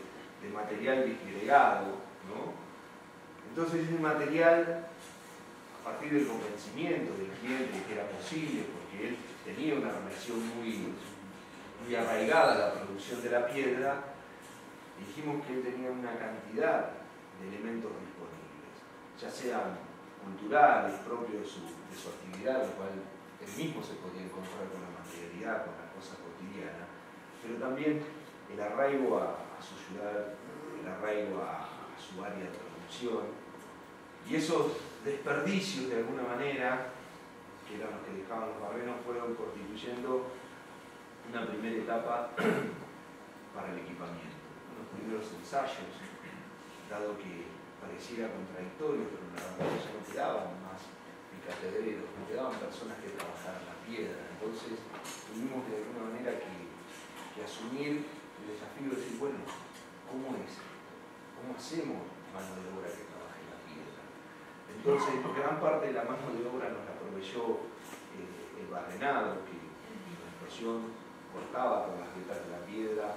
material disgregado, ¿no? Entonces ese material, a partir del convencimiento del cliente de que era posible, porque él tenía una relación muy muy arraigada la producción de la piedra, dijimos que él tenía una cantidad de elementos disponibles, ya sean culturales, propios de su actividad, lo cual él mismo se podía encontrar con la materialidad, con la cosa cotidiana, pero también el arraigo a su ciudad, el arraigo a su área de producción, y esos desperdicios de alguna manera, que eran los que dejaban los barrenos, fueron constituyendo una primera etapa para el equipamiento. Los primeros ensayos, dado que pareciera contradictorio, pero en la verdad ya no quedaban más picatedreros, no quedaban personas que trabajaran la piedra. Entonces tuvimos de alguna manera que asumir el desafío de decir, bueno, ¿cómo es esto? ¿Cómo hacemos mano de obra que trabaje la piedra? Entonces, gran parte de la mano de obra nos la proveyó el barrenado, que la explosión cortaba por las vetas de la piedra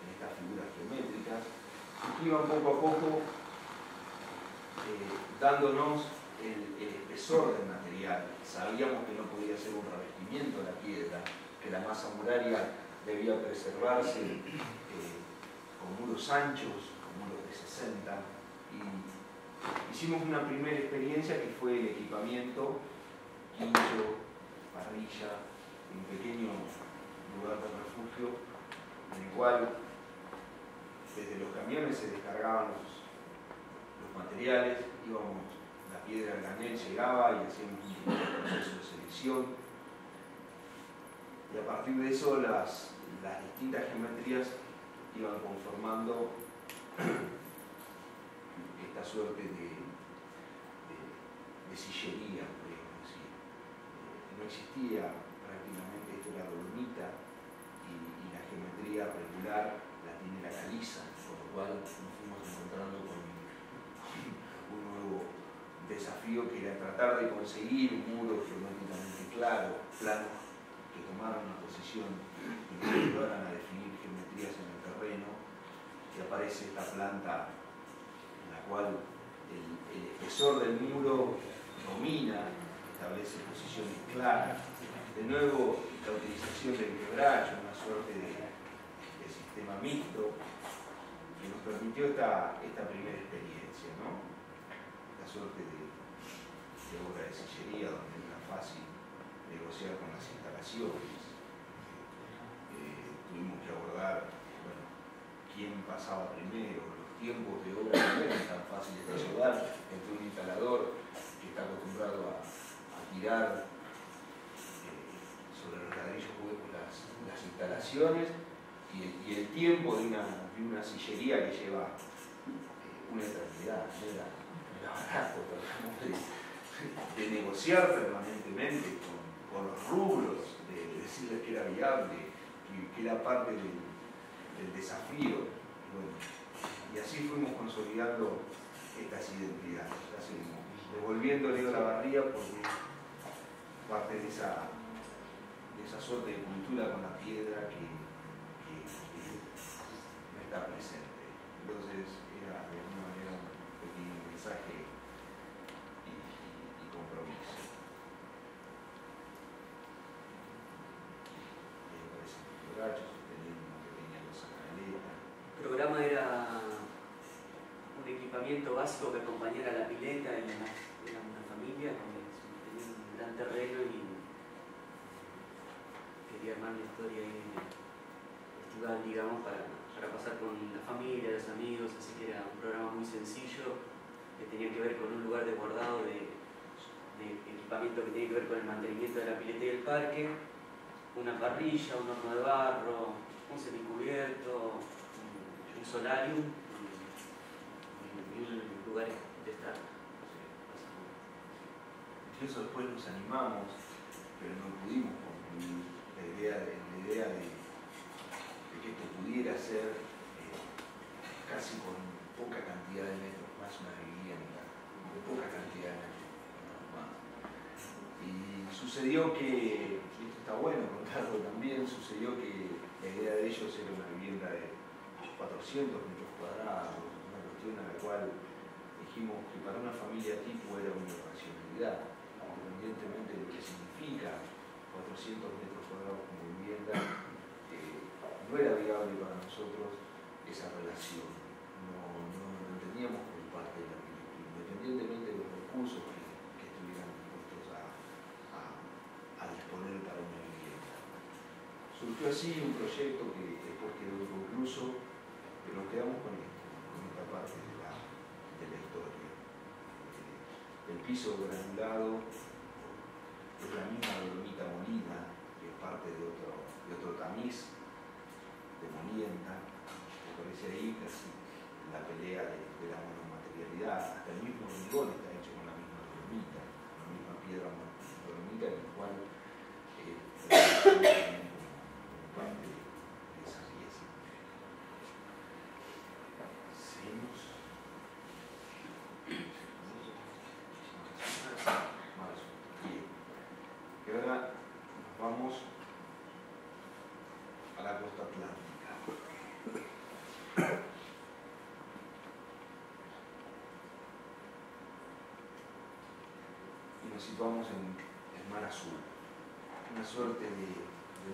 en estas figuras geométricas, y iban poco a poco dándonos el espesor del material. Sabíamos que no podía ser un revestimiento de la piedra, que la masa muraria debía preservarse con muros anchos, con muros de 60, y hicimos una primera experiencia que fue el equipamiento, quincho, parrilla, un pequeño lugar de refugio, en el cual desde los camiones se descargaban los materiales, íbamos, la piedra al granel llegaba y hacíamos un proceso de selección, y a partir de eso las distintas geometrías iban conformando esta suerte de sillería, podríamos decir. No existía prácticamente, esto era dolomita, y la geometría regular la tiene la caliza, con lo cual nos fuimos encontrando con un nuevo desafío, que era tratar de conseguir un muro geométricamente claro, plano, que tomaran una posición y que ayudaran a definir geometrías en el terreno, y aparece esta planta en la cual el espesor del muro domina, establece posiciones claras. De nuevo, la utilización del quebracho, una suerte de sistema mixto, que nos permitió esta primera experiencia, ¿no? Esta suerte de obra de sillería, donde era fácil negociar con las instalaciones. Tuvimos que abordar, bueno, quién pasaba primero, los tiempos de obra no eran tan fáciles de ayudar entre un instalador que está acostumbrado a tirar sobre los ladrillos huecos las instalaciones, y el tiempo de una sillería que lleva una eternidad. No era barato, tratamos de negociar permanentemente con los rubros, de decirles que era viable, que era parte del desafío. Y así fuimos consolidando estas identidades. Ya seguimos devolviéndole a la barría, porque parte de esa suerte de cultura con la piedra que no está presente. Entonces era de alguna manera un pequeño mensaje y compromiso. Aparece el quebracho, sosteniendo una pequeña cosa canaleta. El programa era un equipamiento básico que acompañara a la pileta, era una familia que tenía un gran terreno y quería armar una historia estival, digamos, para pasar con la familia, los amigos, así que era un programa muy sencillo que tenía que ver con un lugar de guardado de equipamiento que tenía que ver con el mantenimiento de la pileta y el parque, una parrilla, un horno de barro, un semicubierto, un solarium y un lugar de estar. Incluso después nos animamos, pero no pudimos concluir la idea de que esto pudiera ser casi con poca cantidad de metros, más una vivienda, de poca cantidad de metros más. Y sucedió que, y esto está bueno contarlo también, sucedió que la idea de ellos era una vivienda de 400 metros cuadrados, una cuestión a la cual dijimos que para una familia tipo era una racionalidad, independientemente de lo que significa 400 metros cuadrados como vivienda, esa relación. No entendíamos como parte de la arquitectura, independientemente de los recursos que estuvieran dispuestos a disponer para una vivienda. Surgió así un proyecto que después quedó inconcluso, pero nos quedamos con esto, con esta parte de la historia. El piso granulado es la misma dolomita molida, que es parte de otro tamiz de molienda, que aparece ahí casi en la pelea de la monomaterialidad. Hasta el mismo hormigón está hecho con la misma dolomita, la misma piedra dolomita, en la cual como parte de esa pieza. Seguimos. Bien. Y ahora nos vamos a la costa atlántica. Y nos situamos en el Mar Azul. Una suerte de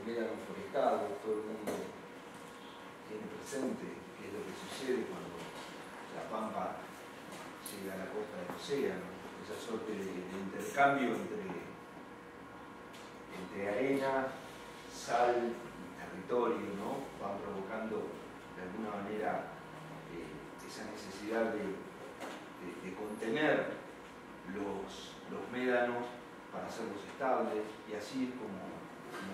médano forestado. Todo el mundo tiene presente qué es lo que sucede cuando la pampa llega a la costa del océano. Esa suerte de intercambio entre arena, sal y territorio, ¿no? Van provocando de alguna manera esa necesidad de contener los médanos para hacerlos estables, y así es como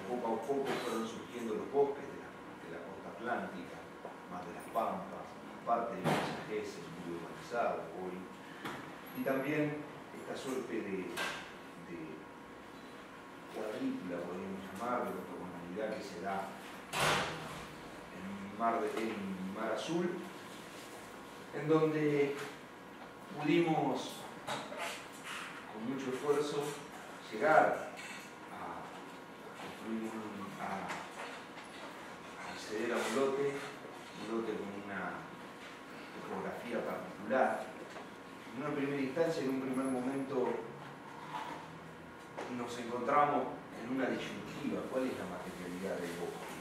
poco a poco fueron surgiendo los bosques de la costa atlántica, más de las pampas, parte de los ejes muy urbanizados hoy, y también esta suerte de cuadrícula, podríamos llamarlo, de ortogonalidad que se da en Mar Azul, en donde pudimos con mucho esfuerzo llegar a construir a acceder a un lote con una topografía particular. En una primera instancia, en un primer momento, nos encontramos en una disyuntiva: ¿cuál es la materialidad del bosque?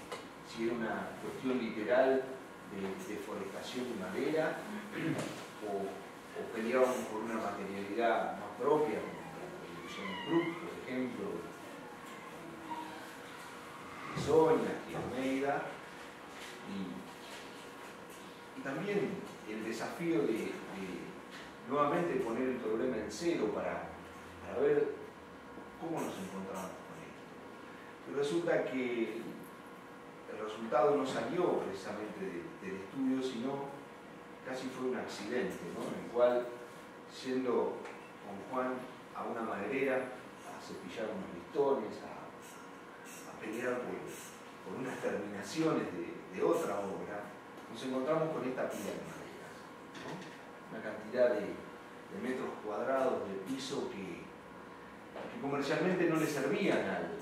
Si era una cuestión literal de deforestación de madera, o peleábamos por una materialidad más propia, como la producción de Brook, por ejemplo, de Sonia y Almeida, y también el desafío de nuevamente poner el problema en cero para ver cómo nos encontramos con esto. Pero resulta que el resultado no salió precisamente del estudio, sino casi fue un accidente, ¿no? En el cual, yendo con Juan a una maderera a cepillar unos listones, a pelear por unas terminaciones de otra obra, nos encontramos con esta pila de maderas, ¿no? Una cantidad de metros cuadrados de piso que comercialmente no le servían al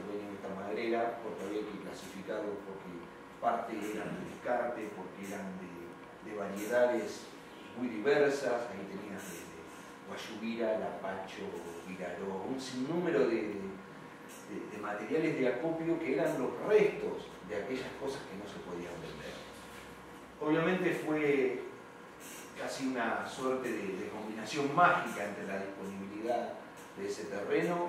dueño de esta maderera, porque había que clasificarlos, porque parte eran de descarte, porque eran de variedades muy diversas. Ahí tenías desde Guayubira, Lapacho, Viraró, un sinnúmero de materiales de acopio que eran los restos de aquellas cosas que no se podían vender. Obviamente fue casi una suerte de combinación mágica entre la disponibilidad de ese terreno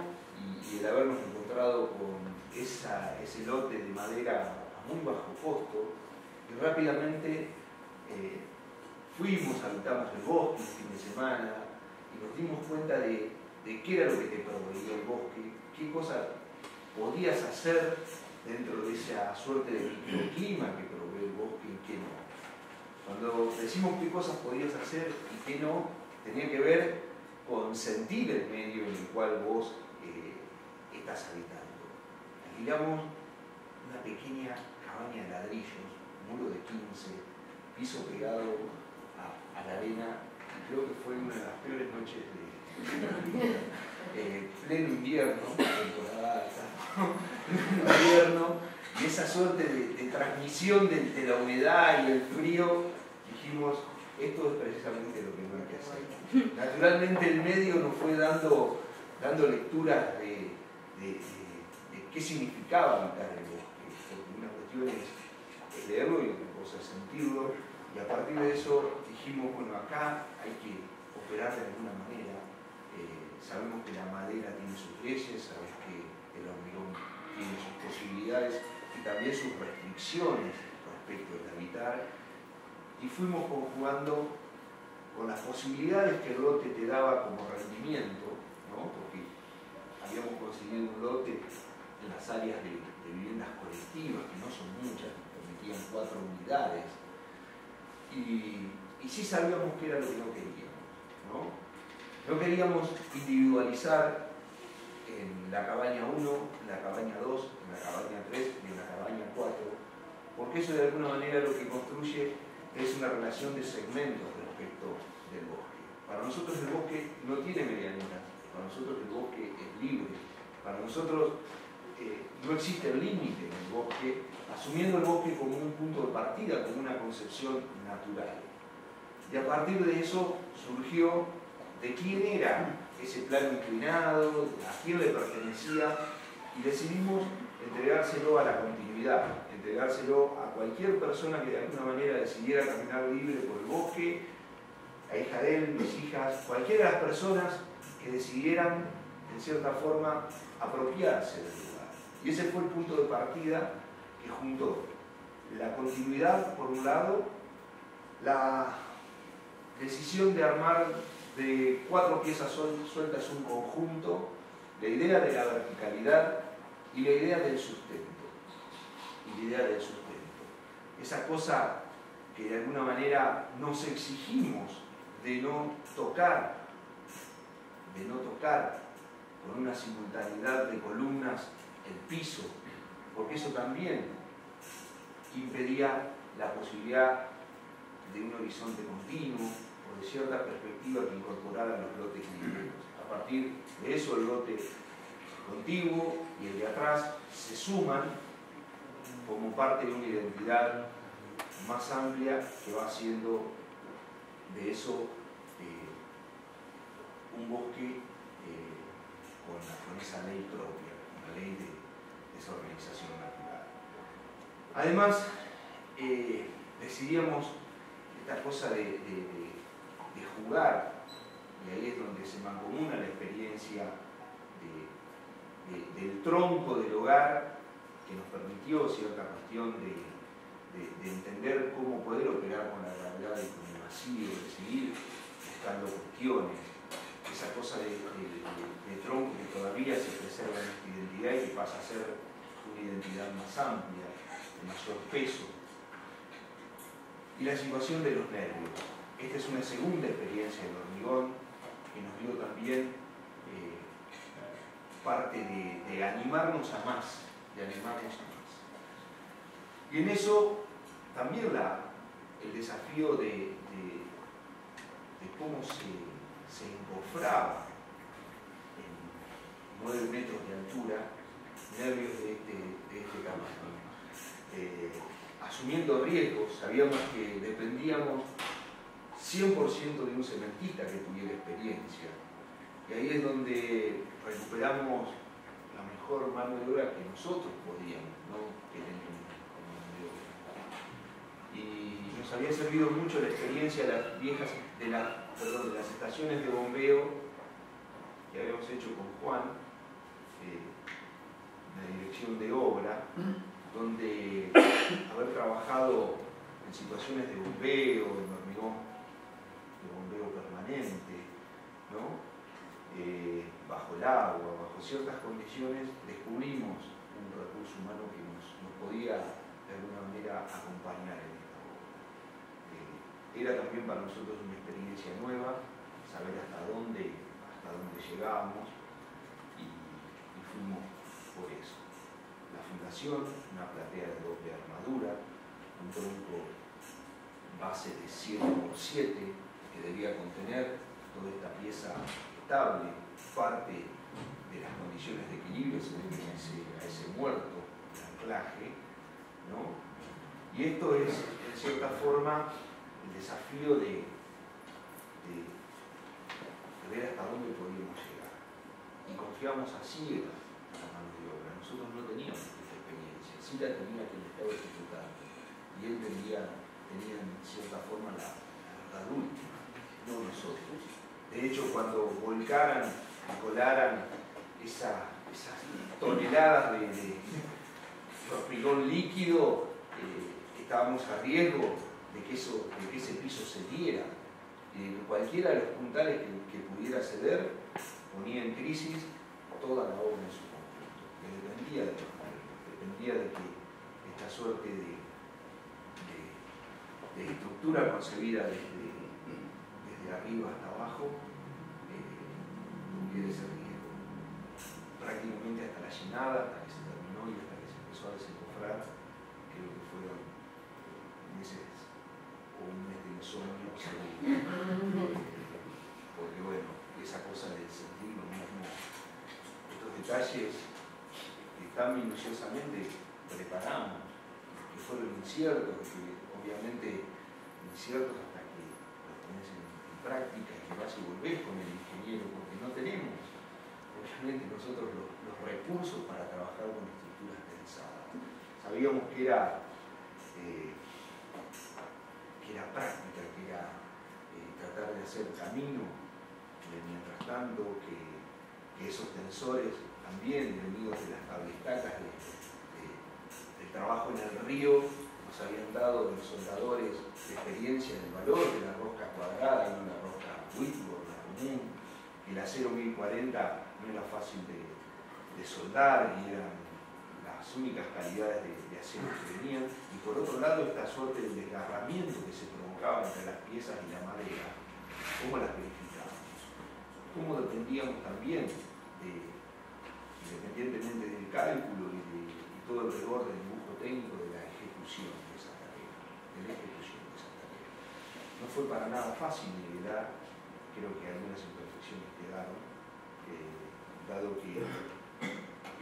y el habernos encontrado con ese lote de madera a muy bajo costo, y rápidamente habitamos el bosque un fin de semana y nos dimos cuenta de qué era lo que te proveía el bosque, qué cosas podías hacer dentro de esa suerte de microclima que provee el bosque y qué no. Cuando decimos qué cosas podías hacer y qué no, tenía que ver con sentir el medio en el cual vos estás habitando. Alquilamos una pequeña cabaña de ladrillos, muro de 15, piso pegado a la arena, y creo que fue una de las peores noches de la vida. Pleno invierno, temporada alta, invierno, y esa suerte de transmisión de la humedad y el frío, dijimos, esto es precisamente lo que no hay que hacer. Naturalmente el medio nos fue dando lecturas de qué significaba habitar el bosque, porque una cuestión es leerlo y otra cosa cosa es sentirlo, y a partir de eso dijimos, bueno, acá hay que operar de alguna manera. Sabemos que la madera tiene sus leyes, sabemos que el hormigón tiene sus posibilidades y también sus restricciones respecto del habitar, y fuimos conjugando con las posibilidades que el lote te daba como rendimiento, ¿no? Porque habíamos conseguido un lote en las áreas de viviendas colectivas, que no son muchas, permitían 4 unidades, y sí sabíamos que era lo que no queríamos, ¿no? No queríamos individualizar en la cabaña 1, en la cabaña 2, en la cabaña 3 y en la cabaña 4, porque eso de alguna manera lo que construye es una relación de segmentos respecto del bosque. Para nosotros el bosque no tiene medianuras, para nosotros el bosque es libre, para nosotros no existe el límite en el bosque, asumiendo el bosque como un punto de partida, como una concepción natural. Y a partir de eso surgió de quién era ese plano inclinado, a quién le pertenecía, y decidimos entregárselo a la continuidad, entregárselo a cualquier persona que de alguna manera decidiera caminar libre por el bosque, a hija de él, mis hijas, cualquiera de las personas que decidieran, en cierta forma, apropiarse del lugar. Y ese fue el punto de partida que juntó la continuidad, por un lado, la decisión de armar de 4 piezas sueltas un conjunto, la idea de la verticalidad y la idea del sustento. Esa cosa que de alguna manera nos exigimos de no tocar con una simultaneidad de columnas el piso, porque eso también impedía la posibilidad de un horizonte continuo o de cierta perspectiva que incorporara los lotes libres. A partir de eso el lote contiguo y el de atrás se suman como parte de una identidad más amplia que va haciendo de eso un bosque con esa ley propia, una ley de esa organización natural. Además, decidíamos esta cosa de jugar, y ahí es donde se mancomuna la experiencia del tronco del hogar, que nos permitió cierta cuestión de entender cómo poder operar con la gravedad y con el vacío, de seguir buscando cuestiones, esa cosa de tronco que todavía se preserva en esta identidad y que pasa a ser una identidad más amplia, de mayor peso. Y la situación de los nervios. Esta es una segunda experiencia del hormigón que nos dio también parte de animarnos a más, Y en eso también el desafío de cómo se encofraba en 9 metros de altura nervios de este tamaño. Asumiendo riesgos, sabíamos que dependíamos 100% de un cementista que tuviera experiencia. Y ahí es donde recuperamos la mejor mano de obra que nosotros podíamos, ¿no? Que teníamos como mano de obra. Y nos había servido mucho la experiencia de las estaciones de bombeo que habíamos hecho con Juan, la dirección de obra, donde haber trabajado en situaciones de bombeo, de hormigón, de bombeo permanente, ¿no? Bajo el agua, bajo ciertas condiciones, descubrimos un recurso humano que nos podía de alguna manera acompañar en esta obra. Era también para nosotros una experiencia nueva, saber hasta dónde llegábamos, y fuimos por eso. La fundación, una platea de doble armadura, un tronco base de 7x7 que debía contener toda esta pieza estable, parte de las condiciones de equilibrio se deben a ese muerto, el anclaje, ¿no? Y esto es, en cierta forma, el desafío de ver hasta dónde podíamos llegar. Y confiamos a ciegas en la mano de obra. Nosotros no teníamos esta experiencia, sí la tenía quien estaba ejecutando. y él tenía en cierta forma la verdad última, no nosotros. De hecho, cuando volcaran y colaran esas toneladas de hormigón líquido, estábamos a riesgo de que ese piso cediera. Cualquiera de los puntales que pudiera ceder ponía en crisis toda la obra en su conjunto. Dependía de que esta suerte de estructura concebida desde arriba hasta abajo tuviera ese riesgo. Prácticamente hasta la llenada, hasta que se terminó y hasta que se empezó a desencofrar, creo que fueron meses o un mes de insomnio seguro. Porque bueno, esa cosa de sentir lo mismo, estos detalles que tan minuciosamente preparamos, que fueron inciertos, que obviamente inciertos hasta que los pones en práctica y vas y volvés con el ingeniero, porque no tenemos obviamente nosotros los recursos para trabajar con estructuras pensadas. Sabíamos que era práctica, que era tratar de hacer camino, mientras tanto que esos tensores también venidos de las tablestacas del trabajo en el río nos habían dado los soldadores de experiencia del valor de la rosca cuadrada y no la rosca Whitworth, la común. El acero 1040 no era fácil de soldar y eran las únicas calidades de acero que venían. Y por otro lado, esta suerte de desgarramiento que se provocaba entre las piezas y la madera, ¿cómo las verificábamos? ¿Cómo dependíamos también, independientemente del cálculo y todo el rigor del dibujo técnico, de la ejecución de esa tarea? No fue para nada fácil nivelar, creo que algunas imperfecciones quedaron, dado que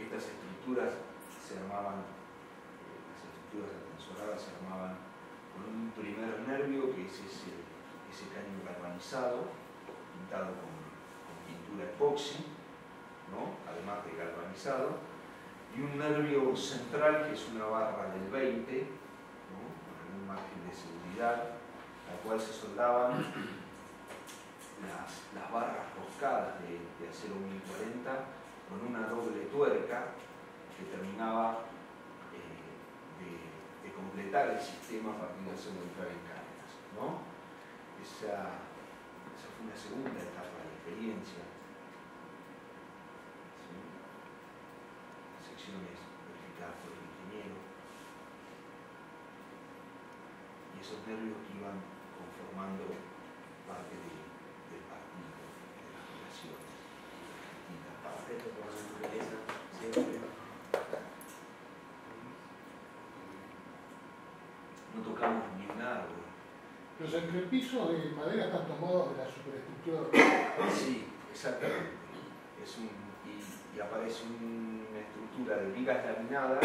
estas estructuras se armaban, las estructuras atensoradas se armaban con un primer nervio, que es ese caño galvanizado, pintado con pintura epoxi, ¿no? Además de galvanizado, y un nervio central que es una barra del 20, ¿no? Con algún margen de seguridad, a la cual se soldaban las barras roscadas de acero 1040 con una doble tuerca que terminaba de completar el sistema a partir de hacerlo entrar en cámaras, ¿no? Esa fue una segunda etapa de experiencia. ¿Sí? Secciones verificadas por el ingeniero y esos nervios que iban conformando parte del partido, de las relaciones, distintas partes. Por la naturaleza, siempre. No tocamos ni un árbol. Los entrepisos de madera están tomados de la superestructura. Sí, exactamente. Y aparece una estructura de vigas laminadas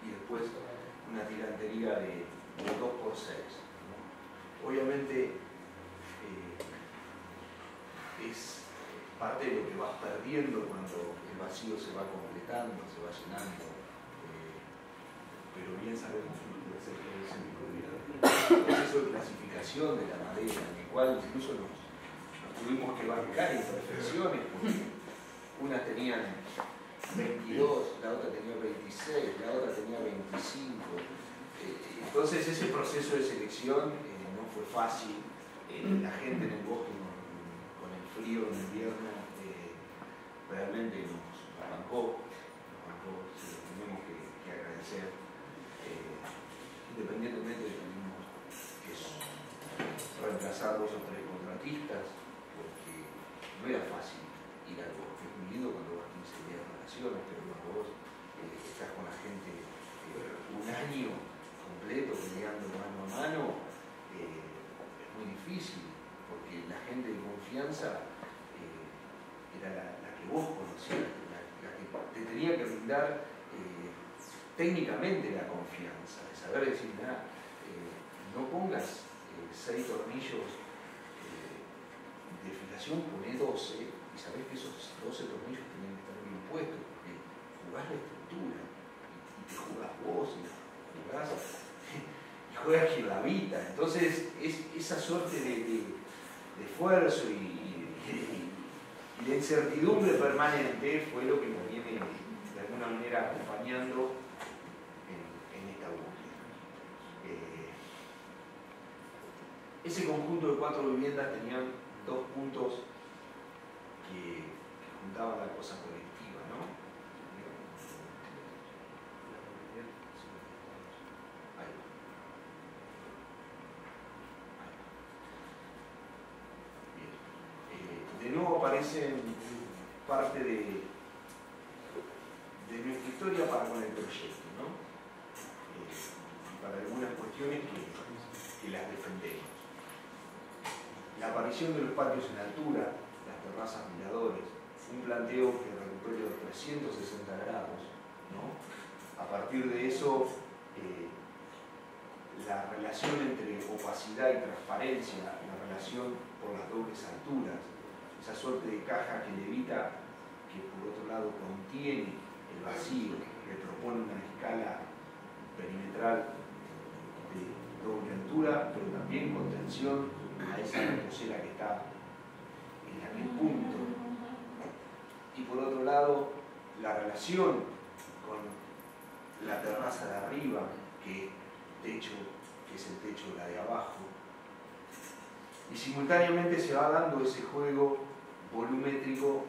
y después una tirantería de 2x6. ¿No? Obviamente es parte de lo que vas perdiendo cuando el vacío se va completando, se va llenando. Pero bien sabemos el proceso de clasificación de la madera, en el cual incluso nos tuvimos que bancar imperfecciones, porque unas tenían 22, la otra tenía 26, la otra tenía 25. Entonces ese proceso de selección no fue fácil. La gente en el bosque con el frío en invierno realmente nos bancó, se lo tenemos que agradecer. Independientemente de que tuvimos que reemplazar 2 o 3 contratistas, porque no era fácil ir al bosque. Es muy lindo cuando vas 15 días de relaciones, pero cuando vos estás con la gente un año completo peleando mano a mano, es muy difícil, porque la gente de confianza era la que vos conocías, la que te tenía que brindar técnicamente la confianza, de saber decir, no pongas 6 tornillos de filación, poné 12 y sabés que esos 12 tornillos tienen que estar bien puestos, porque jugás la estructura y te jugás vos y la jugás y juega quien la habita. Entonces, esa suerte de esfuerzo y de incertidumbre permanente fue lo que nos viene de alguna manera acompañando en esta búsqueda. Ese conjunto de 4 viviendas tenían 2 puntos que juntaban la cosa colectiva, ¿no? Ahí va. Bien. De nuevo aparecen parte de nuestra historia para con el proyecto, ¿no? Para algunas cuestiones que las defendemos. La aparición de los patios en altura, las terrazas miradores, un planteo que recupere los 360 grados, ¿no? A partir de eso, la relación entre opacidad y transparencia, la relación por las dobles alturas, esa suerte de caja que levita, que por otro lado contiene el vacío, que propone una escala perimetral de doble altura, pero también contención a esa reposera que está en aquel punto. Y por otro lado, la relación con la terraza de arriba, que es el techo de la de abajo. Y simultáneamente se va dando ese juego volumétrico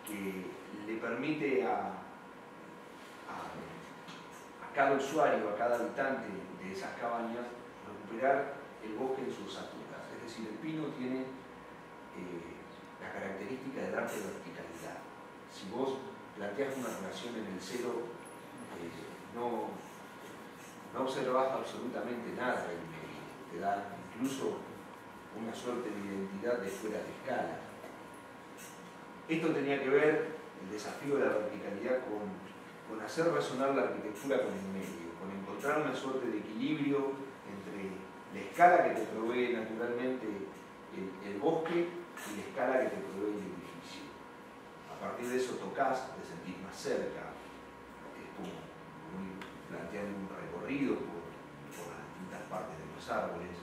que le permite a cada usuario, a cada habitante de esas cabañas, recuperar el bosque en sus alturas. Es decir, el pino tiene la característica de darte verticalidad. Si vos planteas una relación en el cero, no observás absolutamente nada del medio. Te da incluso una suerte de identidad de fuera de escala. Esto tenía que ver, el desafío de la verticalidad, con hacer resonar la arquitectura con el medio, con encontrar una suerte de equilibrio entre la escala que te provee naturalmente el bosque y la escala que te provee el edificio. A partir de eso tocas, te sentís más cerca, es como plantear un recorrido por las distintas partes de los árboles,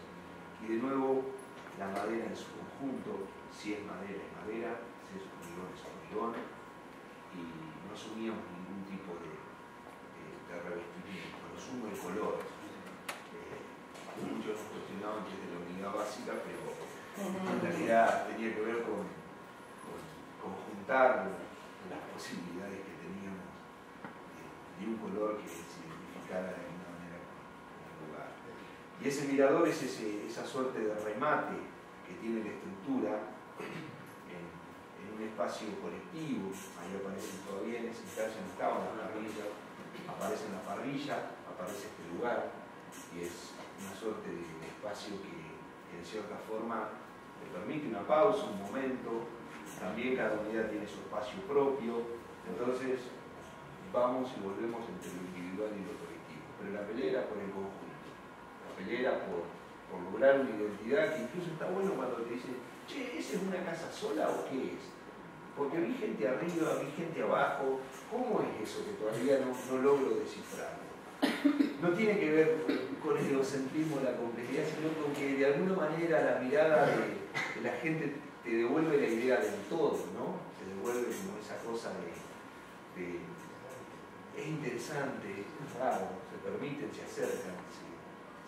y de nuevo la madera en su conjunto, si es madera, si es hormigón, y no asumíamos ningún tipo de revestimiento, lo sumo el color. Muchos nos cuestionaban desde la unidad básica, pero en realidad tenía que ver con juntar las posibilidades que teníamos de un color que se identificara de alguna manera con el lugar. Y ese mirador es esa suerte de remate que tiene la estructura en un espacio colectivo. Ahí aparecen todavía en ese instante, no estaban las parrillas, aparece en la parrilla, aparece este lugar, y es una suerte de espacio que en cierta forma le permite una pausa, un momento. También cada unidad tiene su espacio propio, entonces vamos y volvemos entre lo individual y lo colectivo. Pero la pelea era por el conjunto, la pelea era por lograr una identidad que incluso está bueno cuando te dicen, che, ¿esa es una casa sola o qué es? Porque vi gente arriba, vi gente abajo, ¿cómo es eso que todavía no logro descifrarlo? No tiene que ver con el egocentrismo, la complejidad, sino con que de alguna manera la mirada de la gente te devuelve la idea del todo, ¿no? Te devuelve como esa cosa de es interesante, es raro, se permiten, se acercan,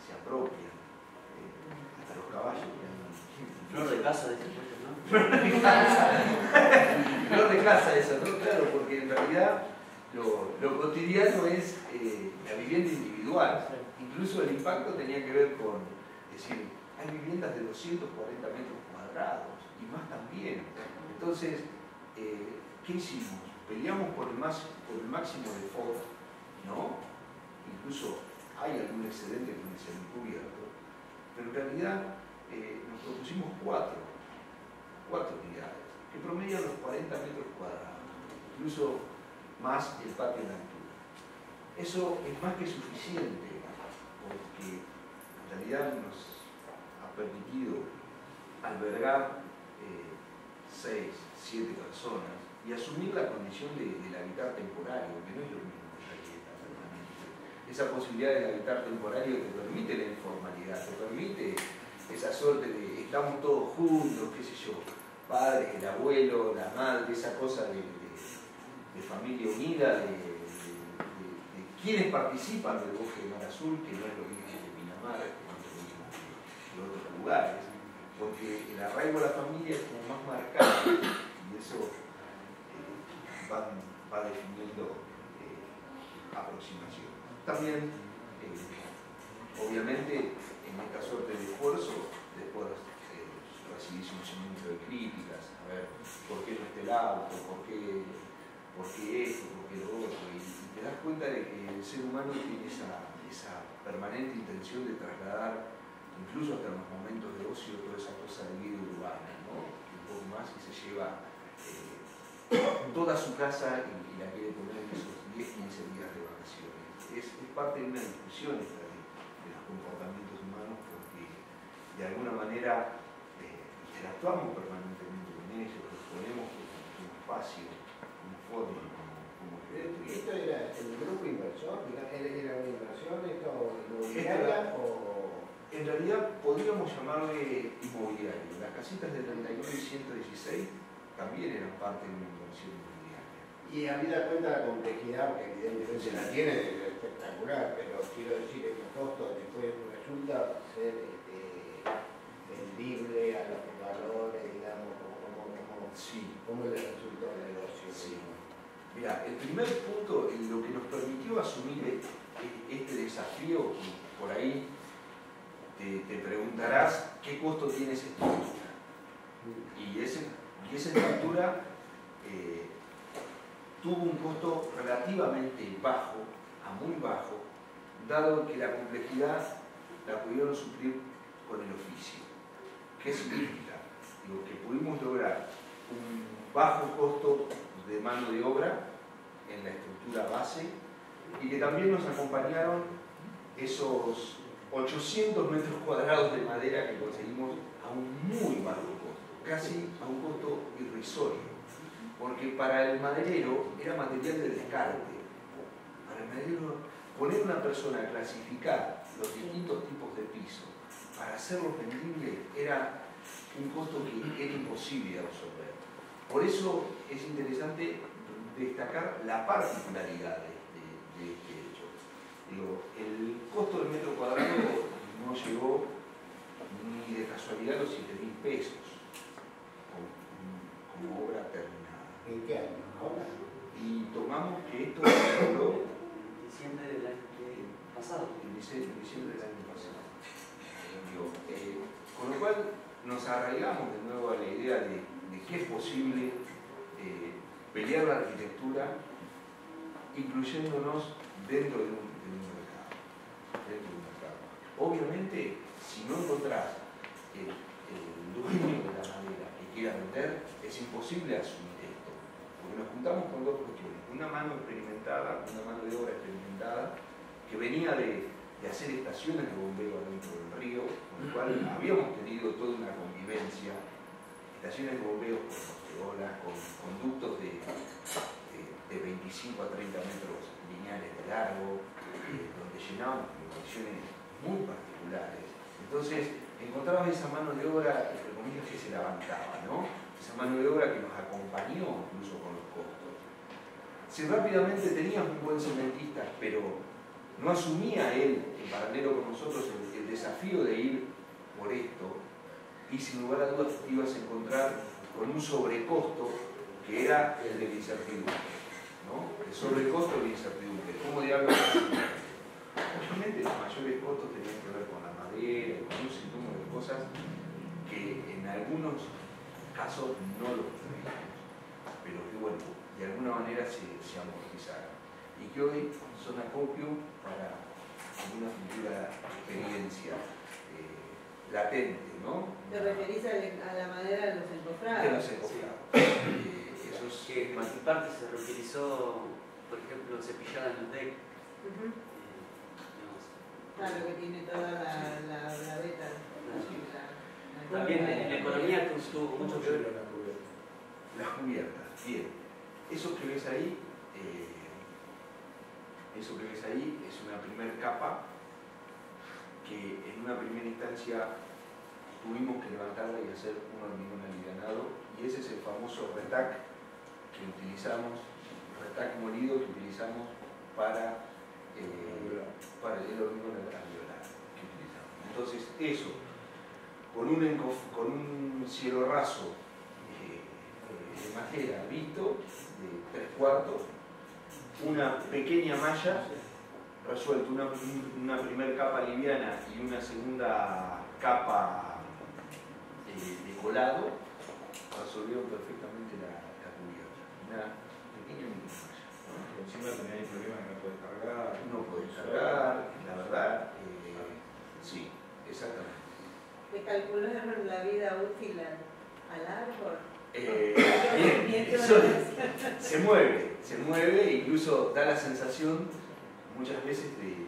se apropian. Hasta los caballos que andan. Flor de casa de este puesto, ¿no? Flor de casa eso, ¿no? Claro, porque en realidad lo cotidiano es la vivienda individual. Incluso el impacto tenía que ver con, es decir, hay viviendas de 240 metros cuadrados y más también. Entonces, ¿qué hicimos? Peleamos por el máximo de FOD, ¿no? Incluso hay algún excedente con el semicubierto, pero en realidad nos propusimos cuatro unidades, que promedian los 40 metros cuadrados, incluso más el patio en altura. Eso es más que suficiente, porque en realidad nos ha permitido albergar 6, 7 personas y asumir la condición del habitar temporario, que no es lo mismo que la dieta permanente. esa posibilidad del habitar temporario te permite la informalidad, te permite esa suerte de estamos todos juntos, qué sé yo, padres, el abuelo, la madre, esa cosa de familia unida, de quienes participan del bosque de Mar Azul, que no es lo mismo que Pinamar, que no es lo mismo que otros lugares, porque el arraigo a la familia es como más marcado y eso va definiendo aproximación. También, obviamente, en esta suerte de esfuerzo, después recibís un sinnúmero de críticas, a ver, ¿por qué no está el auto? ¿Por qué esto? ¿Por qué lo otro? Y te das cuenta de que el ser humano tiene esa permanente intención de trasladar, incluso hasta en los momentos de ocio, toda esa cosa de vida urbana, ¿no? Un poco más y se lleva toda su casa y la quiere poner en esos 10-15 días de vacaciones. Es parte de una discusión esta de los comportamientos humanos porque de alguna manera interactuamos permanentemente con ellos, los ponemos en un espacio, una forma como ¿Esto era el grupo inversor? ¿Era una inversión esto inmobiliaria o...? En realidad podríamos llamarle inmobiliario. Las casitas de 39 y 116 también eran parte de una inversión inmobiliaria. Y habida cuenta la complejidad, que evidentemente la tiene, es espectacular, pero quiero decir que el costo después resulta ser vendible a los valores, digamos, ¿cómo le resultó el negocio? Sí. Mira, el primer punto, lo que nos permitió asumir este desafío, por ahí te preguntarás qué costo tiene esa estructura. Y esa estructura tuvo un costo relativamente bajo, a muy bajo, dado que la complejidad la pudieron suplir con el oficio. ¿Qué significa? Digo, que pudimos lograr un bajo costo de mano de obra en la estructura base y que también nos acompañaron esos 800 metros cuadrados de madera que conseguimos a un muy bajo costo, casi a un costo irrisorio, porque para el maderero era material de descarte. Para el maderero, poner una persona a clasificar los distintos tipos de piso para hacerlos vendibles era un costo que era imposible de absorber. Por eso es interesante destacar la particularidad de este hecho. Digo, el costo del metro cuadrado no llegó ni de casualidad a los 7.000 pesos como obra terminada. ¿En qué año? ¿Ahora? Y tomamos que esto se logró En diciembre del año pasado. en diciembre del año pasado. Digo, con lo cual nos arraigamos de nuevo a la idea de que es posible pelear la arquitectura incluyéndonos dentro de un mercado. Obviamente, si no encontrás el dueño de la madera que quiera vender, es imposible asumir esto, porque nos juntamos con dos cuestiones: una mano experimentada, una mano de obra experimentada, que venía de hacer estaciones de bombeo adentro del río, con lo cual habíamos tenido toda una convivencia, estaciones de bombeo con olas, con conductos de 25 a 30 metros lineales de largo, donde llenábamos en condiciones muy particulares. Entonces, encontrabas esa mano de obra, entre comillas, que se levantaba, ¿no? Esa mano de obra que nos acompañó incluso con los costos. Si rápidamente teníamos un buen cementista, pero no asumía él, en paralelo con nosotros, el desafío de ir por esto, y sin lugar a dudas ibas a encontrar con un sobrecosto que era el de la incertidumbre, ¿no? El sobrecosto de la incertidumbre. ¿Cómo diablos? Obviamente los mayores costos tenían que ver con la madera, con un sinnúmero de cosas que en algunos casos no los teníamos, pero que bueno, de alguna manera se amortizaron y que hoy son acopio para una futura experiencia latente, ¿no? ¿Te referís a la madera de los encofrados? De los encofrados. Que Matiparte se reutilizó, por ejemplo, cepillada en el deck. Claro, que tiene toda la beta. También en la economía tuvo mucho que ver. Las cubiertas, bien. Eso que ves ahí Eso que ves ahí es una primera capa que en una primera instancia tuvimos que levantarla y hacer un hormigón alivianado, y ese es el famoso retac que utilizamos, retac molido que utilizamos para el hormigón alveolar que utilizamos. Entonces eso, con un cielo raso de madera visto, de 3/4, una pequeña malla resuelta, una primera capa liviana y una segunda capa de colado, resolvieron perfectamente la cubierta. Una pequeña malla. Encima tenía el problema que no puedes cargar. No puedes cargar, la verdad, sí, exactamente. ¿Te calcularon la vida útil al árbol? Eso se mueve, incluso da la sensación muchas veces de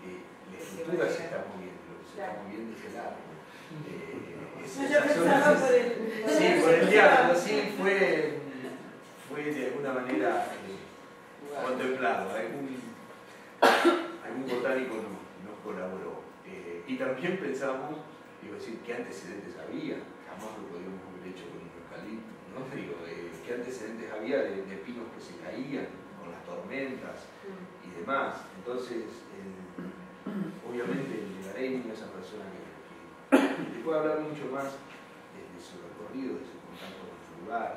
que la estructura se está moviendo, es el árbol. Yo pensaba por el... Sí, por el diálogo, sí, fue de alguna manera contemplado. Algún botánico nos colaboró. Y también pensamos, digo, decir, ¿qué antecedentes había? Jamás lo podíamos haber hecho con un eucalipto, ¿no? Digo, ¿qué antecedentes había de pinos que se caían con las tormentas y demás? Entonces, obviamente el lugareño, esa persona que te puede hablar mucho más de su recorrido, de su contacto con su lugar,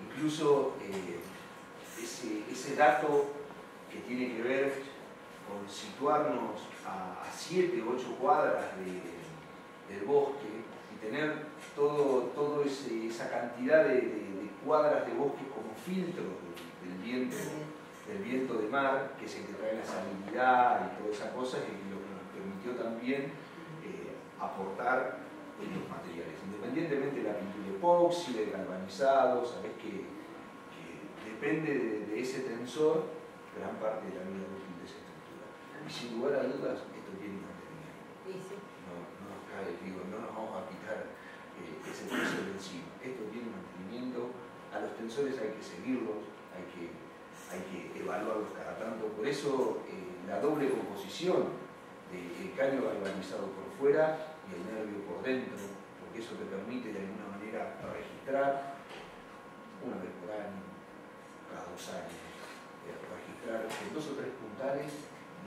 incluso ese dato que tiene que ver con situarnos a 7 u 8 cuadras del bosque y tener toda esa cantidad de cuadras de bosque como filtros del viento de mar, que es el que trae la salinidad y toda esa cosa, es lo que nos permitió también aportar los materiales. Independientemente de la pintura epoxi, del galvanizado, sabés que depende de ese tensor gran parte de la vida útil de esa estructura. Y sin lugar a dudas, esto tiene mantenimiento. No nos cae, no nos vamos a quitar ese tensor de encima. Esto tiene mantenimiento, a los tensores hay que seguirlos, hay que evaluarlos cada tanto. Por eso la doble composición del caño galvanizado por fuera y el nervio por dentro, porque eso te permite de alguna manera registrar una vez por año, cada 2 años, registrar en 2 o 3 puntales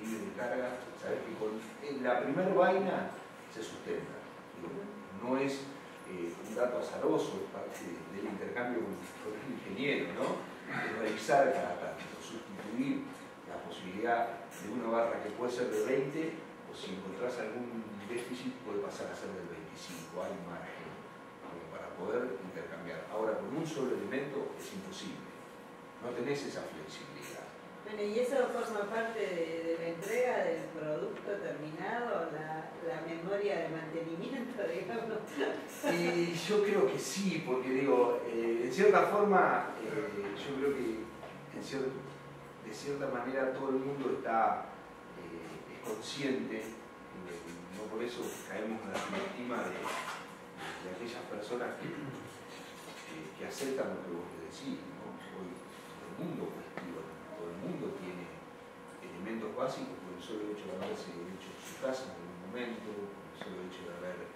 libre de carga. Sabes que con la primera vaina se sustenta. No es un dato azaroso, es parte del intercambio con el ingeniero, ¿no? Es revisar cada tanto, sustituir la posibilidad de una barra que puede ser de 20, o si encontrás algún déficit puede pasar a ser del 25, hay margen para poder intercambiar. Ahora, con un solo elemento es imposible, no tenés esa flexibilidad. Bueno, ¿y eso forma parte de la entrega del producto terminado, la memoria de mantenimiento, digamos? Y yo creo que sí, porque digo, en cierta forma, yo creo que de cierta manera todo el mundo está es consciente, no por eso caemos en la estima de aquellas personas que aceptan lo que vos le decís, ¿no? Hoy todo el mundo cuestiona, todo el mundo tiene elementos básicos por el solo hecho de haberse hecho en su casa en algún momento, por el solo hecho de haber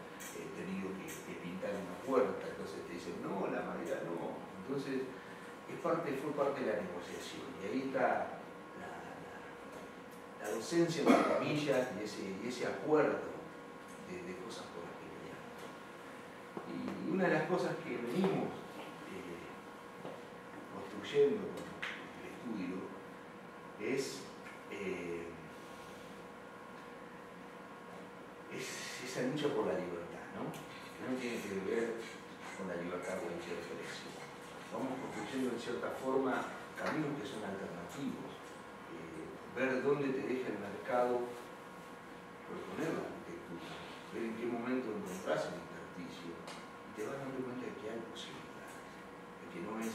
tenido que pintar una puerta. Entonces te dicen, no, la madera no. Entonces fue parte de la negociación, y ahí está la docencia, entre comillas, y ese acuerdo de cosas por las que peleamos. Y una de las cosas que venimos construyendo con el estudio es esa lucha por la libertad, ¿no? Que no tiene que ver con la libertad a cualquier precio. Vamos construyendo en cierta forma caminos que son alternativos, ver dónde te deja el mercado proponer la arquitectura, ver en qué momento encontrás el intersticio, y te vas dando cuenta de que hay posibilidades, de que no es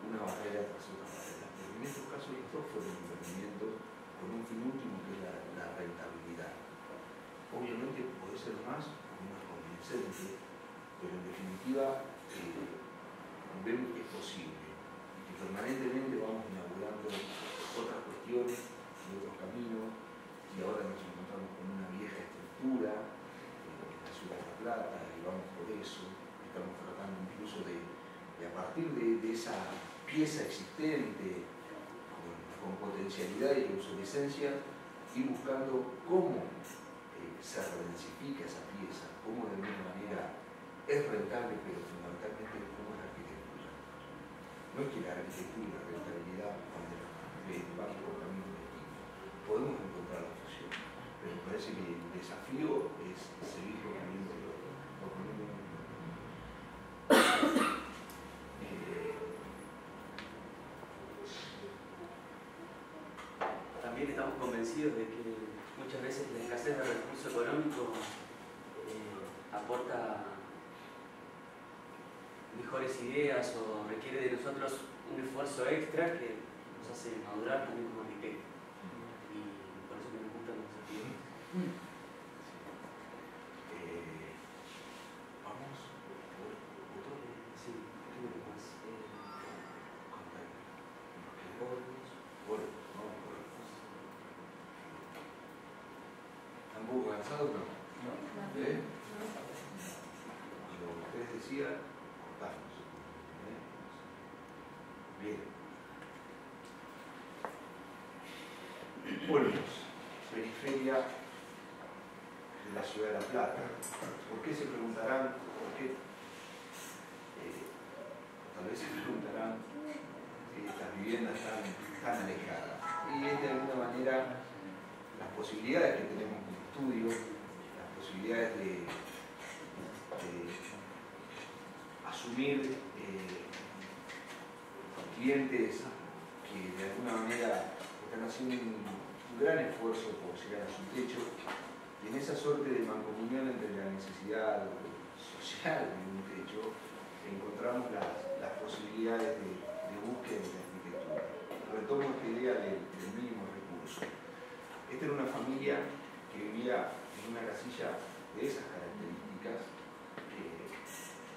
una barrera tras otra barrera, porque en estos casos estos fueron emprendimientos con un fin último que es la rentabilidad. Obviamente puede ser más o menos convincente, pero en definitiva vemos que es posible y que permanentemente vamos inaugurando otras regiones y otros caminos, y ahora nos encontramos con una vieja estructura en la ciudad de La Plata, y vamos por eso. Estamos tratando incluso de a partir de esa pieza existente, con potencialidad y obsolescencia, ir buscando cómo se redensifica esa pieza, cómo de alguna manera es rentable, pero fundamentalmente cómo es la arquitectura. No es que la arquitectura y la rentabilidad van por caminos distintos. Podemos encontrar la fusión, pero me parece que el desafío es seguir por caminos También estamos convencidos de que muchas veces la escasez de recursos económicos aporta mejores ideas o requiere de nosotros un esfuerzo extra que nos hace madurar también como arquitectos. Y por eso me gustan los desafíos. Vamos por todo. Sí, ¿qué más? Bueno, vamos por el. ¿Están un poco cansados o no? ¿Eh? Lo que ustedes decían, cortamos. Bien. Volvemos. Periferia de la ciudad de La Plata. ¿Por qué se preguntarán? ¿Por qué? Tal vez se preguntarán estas viviendas tan alejadas. Y es de alguna manera las posibilidades que tenemos como estudio, las posibilidades de asumir clientes que de alguna manera están haciendo un gran esfuerzo por llegar a su techo, y en esa suerte de mancomunión entre la necesidad social de un techo encontramos las posibilidades de búsqueda de la arquitectura. Retomo esta idea del mínimo recurso. Esta era una familia que vivía en una casilla de esas características,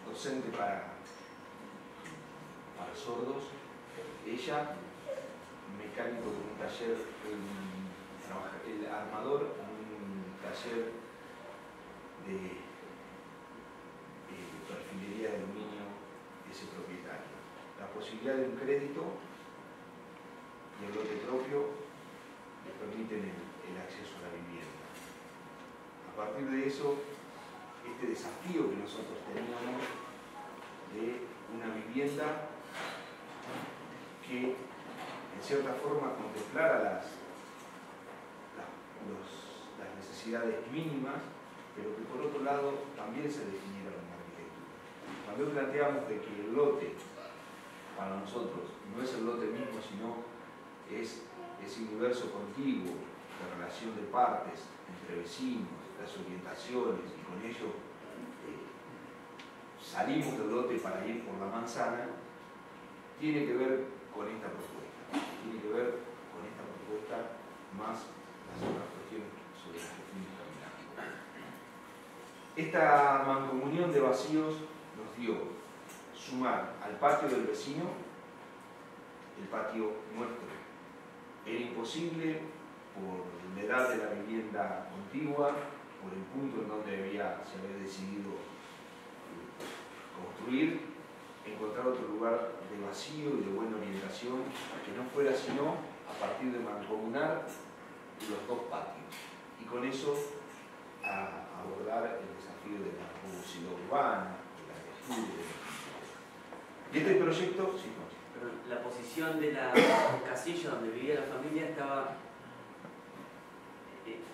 docente para sordos, ella mecánico de un taller, el armador en un taller de perfilería de aluminio de ese propietario. La posibilidad de un crédito y el lote propio le permiten el acceso a la vivienda. A partir de eso, este desafío que nosotros teníamos de una vivienda que en cierta forma contemplara las necesidades mínimas, pero que por otro lado también se definiera como arquitectura. También planteamos de que el lote para nosotros no es el lote mismo, sino es ese universo contiguo de relación de partes entre vecinos, las orientaciones, y con ello salimos del lote para ir por la manzana, tiene que ver con esta propuesta. Tiene que ver con esta propuesta más las otras cuestiones sobre las que fuimos caminando. Esta mancomunión de vacíos nos dio sumar al patio del vecino el patio nuestro. Era imposible por la edad de la vivienda contigua, por el punto en donde se había decidido construir, encontrar otro lugar de vacío y de buena orientación que no fuera sino a partir de mancomunar los dos patios, y con eso a abordar el desafío de la rugosidad urbana, de la textura. Y este proyecto, sí, no. Pero la posición de la casilla donde vivía la familia estaba,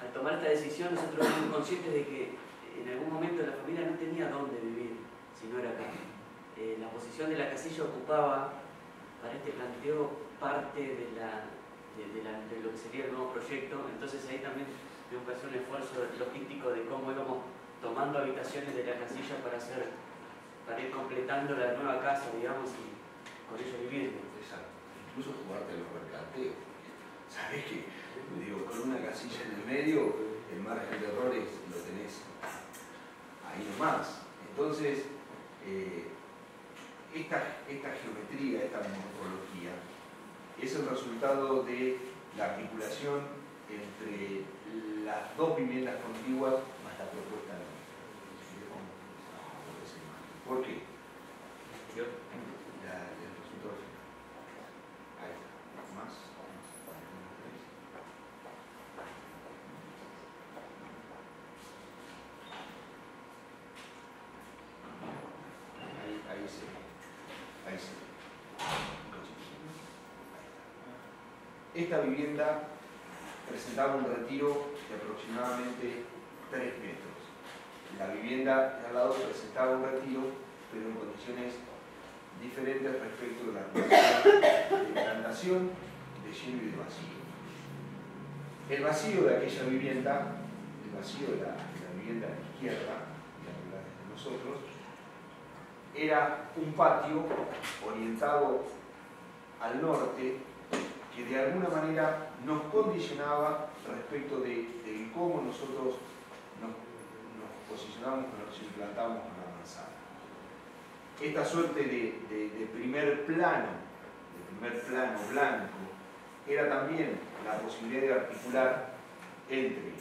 al tomar esta decisión nosotros fuimos conscientes de que en algún momento la familia no tenía dónde vivir si no era acá. La posición de la casilla ocupaba para este planteo parte de lo que sería el nuevo proyecto, entonces ahí también tuvimos que hacer un esfuerzo logístico de cómo íbamos tomando habitaciones de la casilla para ir completando la nueva casa, digamos, y con ello vivir. Exacto. Incluso jugarte los replanteos. ¿Sabés qué? Digo, con una casilla en el medio, el margen de errores lo tenés ahí nomás. Entonces, esta geometría, esta morfología, es el resultado de la articulación entre las dos viviendas contiguas más la propuesta de ¿por qué? El resultado final. Ahí está. Más. Ahí se ve. Ahí se ve. Esta vivienda presentaba un retiro de aproximadamente 3 metros. La vivienda de al lado presentaba un retiro, pero en condiciones diferentes respecto de la relación de implantación, de lleno y de vacío. El vacío de aquella vivienda, el vacío de la vivienda a la izquierda, de nosotros, era un patio orientado al norte que de alguna manera nos condicionaba respecto de cómo nosotros nos posicionamos, nos implantamos con la manzana. Esta suerte de primer plano blanco, era también la posibilidad de articular entre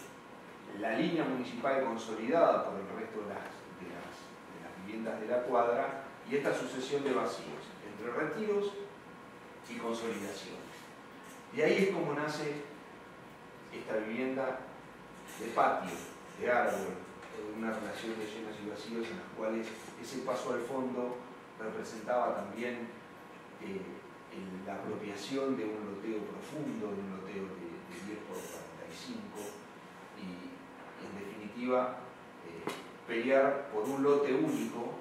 la línea municipal consolidada por el resto de las viviendas de la cuadra y esta sucesión de vacíos, entre retiros y consolidaciones. Y ahí es como nace esta vivienda de patio, de árbol, una relación de llenos y vacíos en las cuales ese paso al fondo representaba también la apropiación de un loteo profundo, de un loteo de 10 por 45 y en definitiva pelear por un lote único,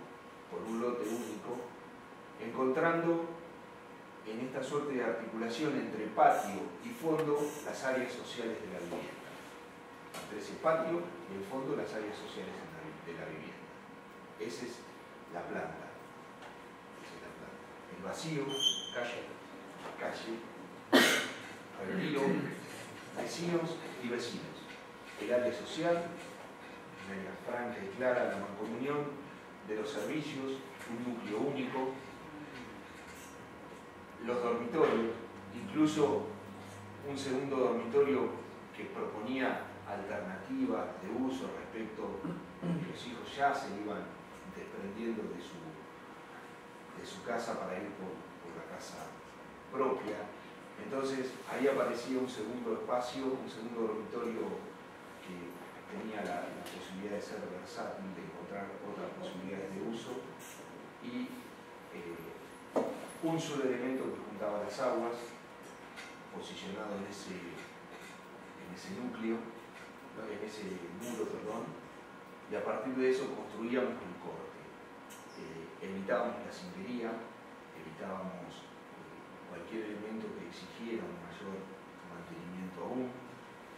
encontrando en esta suerte de articulación entre patio y fondo las áreas sociales de la vivienda. Entre ese patio y el fondo las áreas sociales de la vivienda. Esa es la planta. El vacío, calle, retiro, vecinos y vecinos. El área social, una área franca y clara, la mancomunión de los servicios, un núcleo único, los dormitorios, incluso un segundo dormitorio que proponía alternativas de uso respecto a que los hijos ya se iban desprendiendo de su casa para ir por la casa propia. Entonces ahí aparecía un segundo espacio, un segundo dormitorio que tenía la posibilidad de ser versátil, de encontrar otras posibilidades de uso y un solo elemento que juntaba las aguas, posicionado en ese núcleo, en ese muro, y a partir de eso construíamos el corte. Evitábamos la cindería, evitábamos cualquier elemento que exigiera un mayor mantenimiento aún,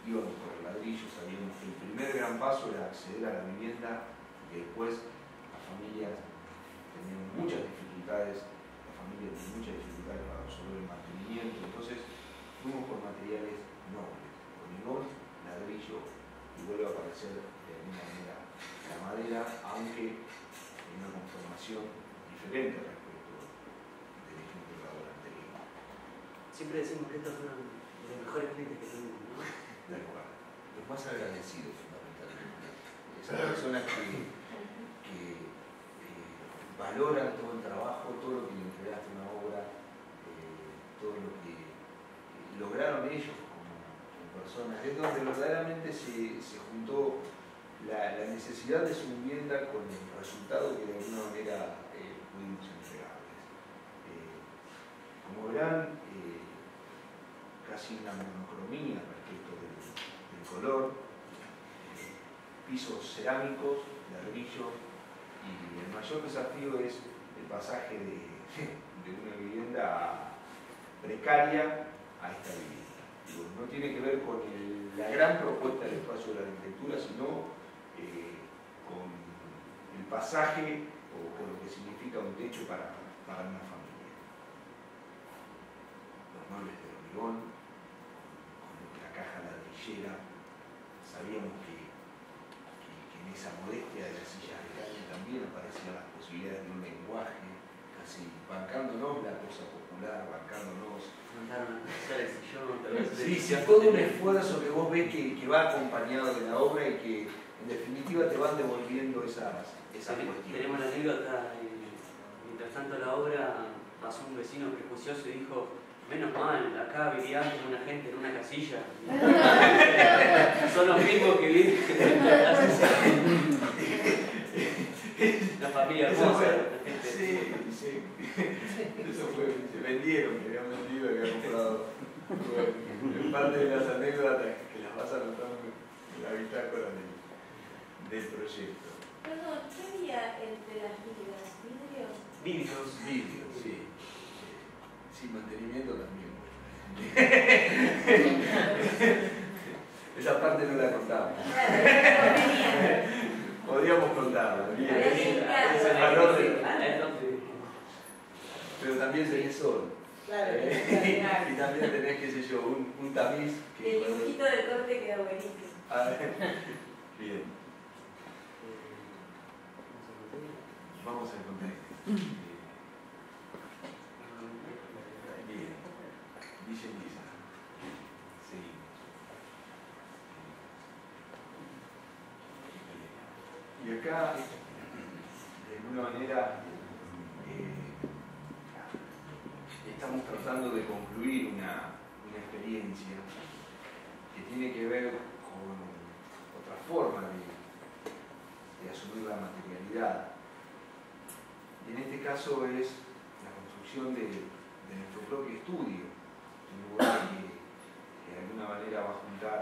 íbamos por el ladrillo, sabíamos que el primer gran paso era acceder a la vivienda y después las familias tenían muchas dificultades para resolver el mantenimiento, entonces fuimos por materiales nobles, hormigón, ladrillo y vuelve a aparecer de alguna manera la madera, aunque en una conformación diferente respecto del ejemplo de la obra anterior. Siempre decimos que estos son los mejores clientes que tenemos, ¿no? De acuerdo. Los más agradecidos fundamentalmente. Esas personas que valoran todo el trabajo, todo lo que le entregaste una obra, todo lo que lograron ellos como personas. Es donde verdaderamente se juntó la necesidad de su vivienda con el resultado que de alguna manera pudimos entregarles. Como verán, casi una monocromía respecto del color, pisos cerámicos, ladrillo. Y el mayor desafío es el pasaje de una vivienda precaria a esta vivienda. Digo, no tiene que ver con la gran propuesta del espacio de la arquitectura, sino con el pasaje o con lo que significa un techo para una familia. Los muebles de hormigón, con la caja ladrillera, sabíamos que en esa modestia de las sillas de calle también aparecían las posibilidades de un lenguaje así, bancándonos la cosa popular, bancándonos. Mandaron a cruzar el sillón, tal vez. Sí, sí, todo un esfuerzo que vos ves que va acompañado de la obra y que en definitiva te van devolviendo esas cuestiones. Tenemos la anécdota, mientras tanto la obra pasó un vecino prejuicioso y dijo: menos mal, acá vivía antes una gente en una casilla. Son los mismos que viven en la casilla. La familia hermosa. Sí, sí. Eso fue, se vendieron, que habían vendido y habían comprado. Bueno, en parte de las anécdotas que las vas anotando en la bitácora del proyecto. Perdón, ¿qué había entre las vigas? ¿Vidrios? Vidrios. Sí. Sin mantenimiento también. Esa parte no la contamos. Podríamos contarla. Pero también tenés sol. Claro, Y también tenés, qué sé yo, un tamiz. El dibujito de corte queda buenísimo. Bien. Vamos al contexto. Bien. Dice Lisa. Seguimos. Y acá, de alguna manera, estamos tratando de concluir una experiencia que tiene que ver con otra forma de asumir la materialidad. Y en este caso es la construcción de nuestro propio estudio, un lugar que de alguna manera va a juntar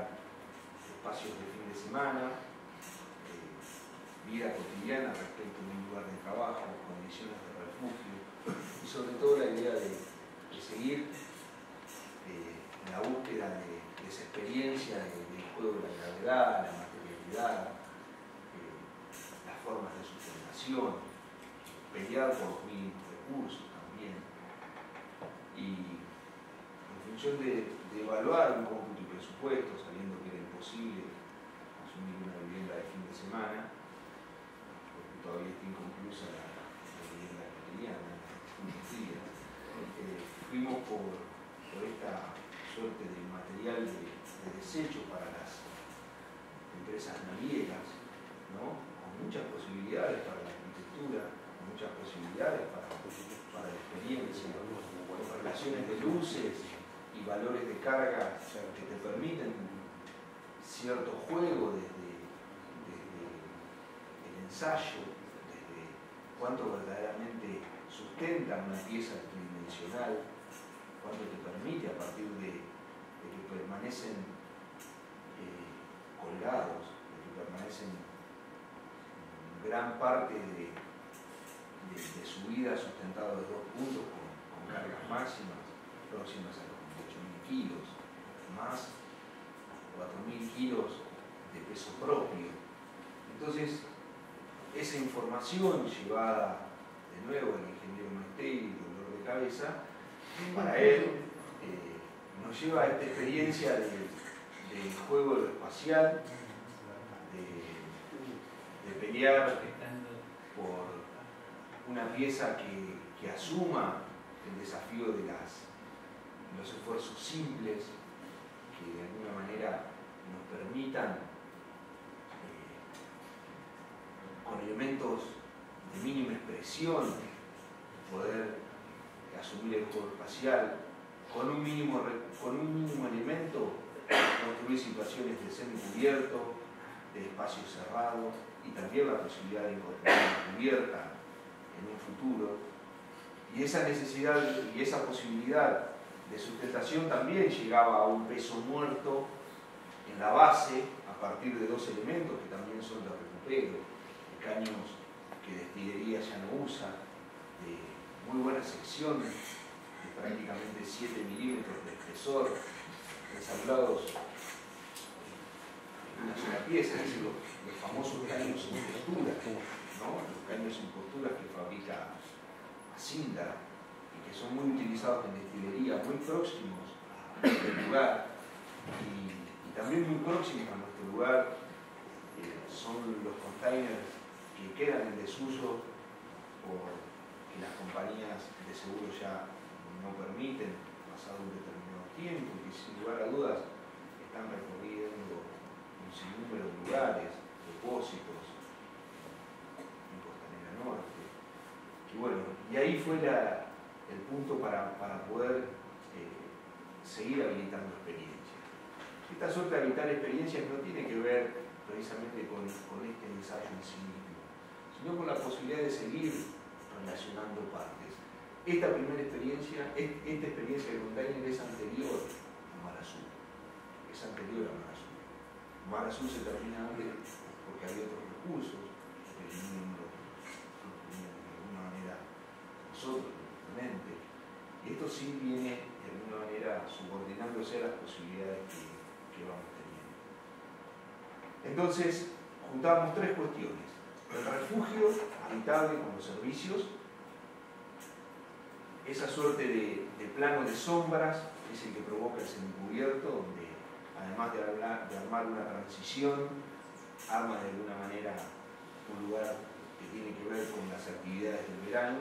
espacios de fin de semana, vida cotidiana respecto a un lugar de trabajo, condiciones de refugio, y sobre todo la idea de seguir en la búsqueda de esa experiencia del juego de la gravedad, la materialidad, las formas de sustentación, pelear por los mínimos recursos también, y en función de evaluar un cómputo y presupuesto, sabiendo que era imposible asumir una vivienda de fin de semana, porque todavía está inconclusa la vivienda cotidiana, unos días, fuimos por esta suerte de material de desecho para las empresas navieras, ¿no? Con muchas posibilidades para la arquitectura, con muchas posibilidades para la experiencia, con relaciones de luces y valores de carga que te permiten cierto juego desde el ensayo, desde cuánto verdaderamente sustenta una pieza tridimensional, cuánto te permite a partir de que permanecen colgados, de que permanecen gran parte de su vida sustentado de 2 puntos con cargas máximas próximas a los 28.000 kilos, más 4.000 kilos de peso propio. Entonces, esa información llevada de nuevo al ingeniero Maestri, dolor de cabeza, para él nos lleva a esta experiencia del juego de lo espacial, de pelear por una pieza que asuma el desafío de los esfuerzos simples, que de alguna manera nos permitan, con elementos de mínima expresión, poder asumir el juego espacial, con un mínimo elemento, construir situaciones de semicubierto, de espacio cerrado, y también la posibilidad de incorporar una cubierta en un futuro. Y esa necesidad y esa posibilidad de sustentación también llegaba a un peso muerto en la base, a partir de 2 elementos que también son de recupero, de caños que destilería ya no usa, de muy buena sección, de prácticamente 7 milímetros de espesor, ensamblados en una sola pieza, es decir, los famosos caños sin costura, ¿no? Los caños sin costura que fabrica Asindar y que son muy utilizados en destilería, muy próximos a nuestro lugar, y también muy próximos a nuestro lugar son los containers que quedan en desuso porque que las compañías de seguro ya no permiten pasado un determinado tiempo, que sin lugar a dudas están recorriendo un sinnúmero de lugares, depósitos en Costanera Norte. Y bueno, y ahí fue el punto para poder seguir habilitando experiencias. Esta suerte de habilitar experiencias no tiene que ver precisamente con este ensayo en sí mismo, sino con la posibilidad de seguir relacionando partes. Esta primera experiencia, esta experiencia de Container es anterior a Mar Azul. Es anterior a Mar Azul. Mar Azul se termina antes porque había otros recursos que vinieron de alguna manera nosotros, realmente. Y esto sí viene de alguna manera subordinándose a las posibilidades que vamos teniendo. Entonces, juntábamos tres cuestiones. El refugio habitable con los servicios, esa suerte de plano de sombras es el que provoca el semicubierto, donde además de armar una transición, arma de alguna manera un lugar que tiene que ver con las actividades del verano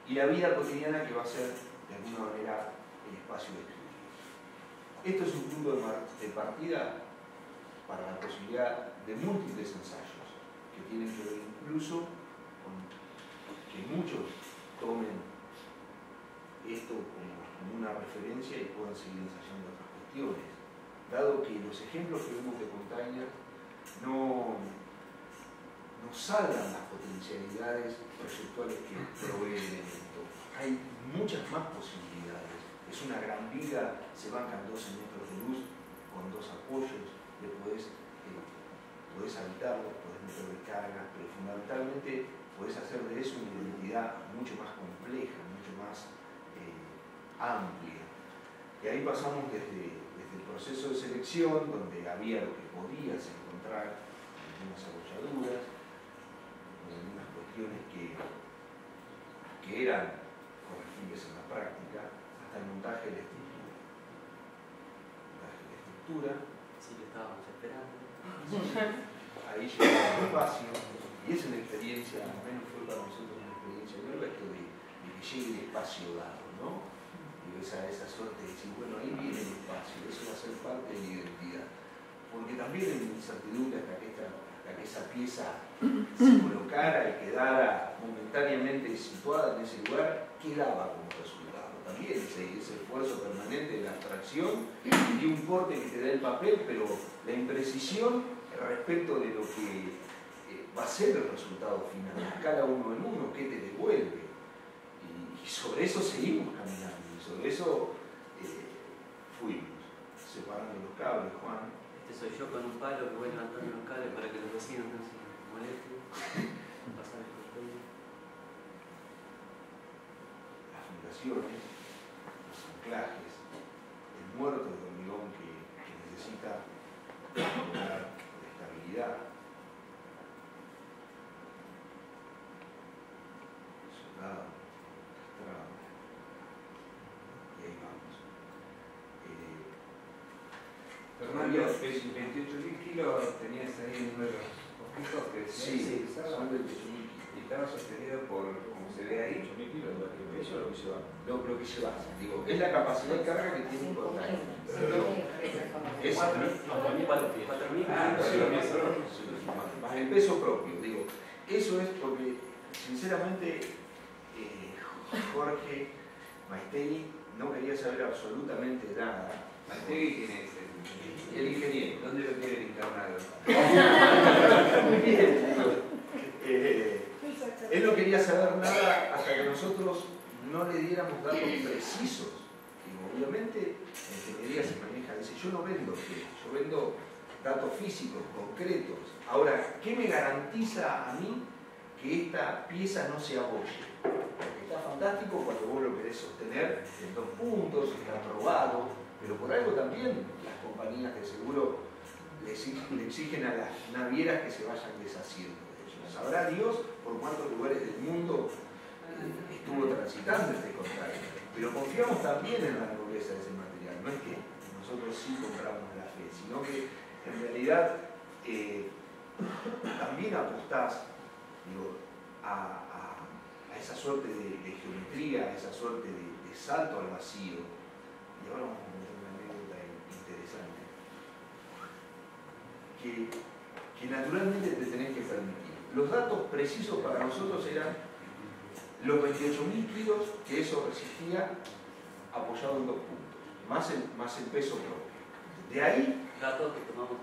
y la vida cotidiana que va a ser de alguna manera el espacio de estudio. Esto es un punto de partida para la posibilidad de múltiples ensayos que tienen que ver incluso con que muchos tomen esto como una referencia y puedan seguir ensayando otras cuestiones, dado que los ejemplos que vemos de Container no salgan las potencialidades proyectuales que provee el elemento. Hay muchas más posibilidades. Es una gran viga, se bancan 12 metros de luz con dos apoyos, podés habitarlo, podés meterle carga, pero fundamentalmente podés hacer de eso una identidad mucho más compleja, mucho más amplia. Y ahí pasamos desde el proceso de selección, donde había lo que podías encontrar, algunas abolladuras, algunas cuestiones que eran corregibles en la práctica, hasta el montaje de la estructura. Sí, lo estábamos esperando. Ahí llegamos al espacio, y es una experiencia, al menos fue para nosotros una experiencia nueva, esto de que llegue el espacio dado, ¿no? Esa suerte de decir, bueno, ahí viene el espacio, eso va a ser parte de la identidad. Porque también hay una incertidumbre hasta que esa pieza se colocara y quedara momentáneamente situada en ese lugar, ¿qué daba como resultado? También ese esfuerzo permanente de la abstracción y un corte que te da el papel, pero la imprecisión respecto de lo que va a ser el resultado final, a escala uno en uno, ¿qué te devuelve? Y sobre eso seguimos caminando. Sobre eso fuimos, separando los cables, Juan. Este soy yo con un palo que voy levantando los cables para que los vecinos no se molesten. Pasar el control. Las fundaciones, los anclajes, el muerto de hormigón que necesita lograr estabilidad. Soldado, castrado. Y ahí vamos. Fernando, 28.000 kilos tenías ahí en uno de los objetos que sí, son 28.000 kilos. Y estaba sostenido por, como se ve ahí, 8.000 kilos, eso es lo que se va. Lo que se basa, digo, es la capacidad de carga que tiene un Container. Es 4.000 palos. más el peso propio, digo. Eso es porque, sinceramente, Jorge Maistegui no quería saber absolutamente nada. Maistegui, ¿quién es? El ingeniero. ¿Dónde lo quieren encarnado? Muy bien. Él no quería saber nada hasta que nosotros no le diéramos datos precisos. Y obviamente en ingeniería se maneja, dice, yo no vendo objetos, yo vendo datos físicos, concretos. Ahora, ¿qué me garantiza a mí que esta pieza no se abolle? Porque está fantástico cuando vos lo querés sostener en 2 puntos, está probado, pero por algo también las compañías de seguro le exigen a las navieras que se vayan deshaciendo de ellos. Sabrá Dios por cuántos lugares del mundo estuvo transitando este Container. Pero confiamos también en la nobleza de ese material. No es que nosotros sí compramos la fe, sino que en realidad también apostás, digo, a esa suerte de geometría, a esa suerte de salto al vacío. Y ahora vamos a contar una anécdota interesante. Que naturalmente te tenés que permitir. Los datos precisos para nosotros eran los 28.000 kilos que eso resistía apoyado en 2 puntos, más el peso propio. De ahí, datos que tomamos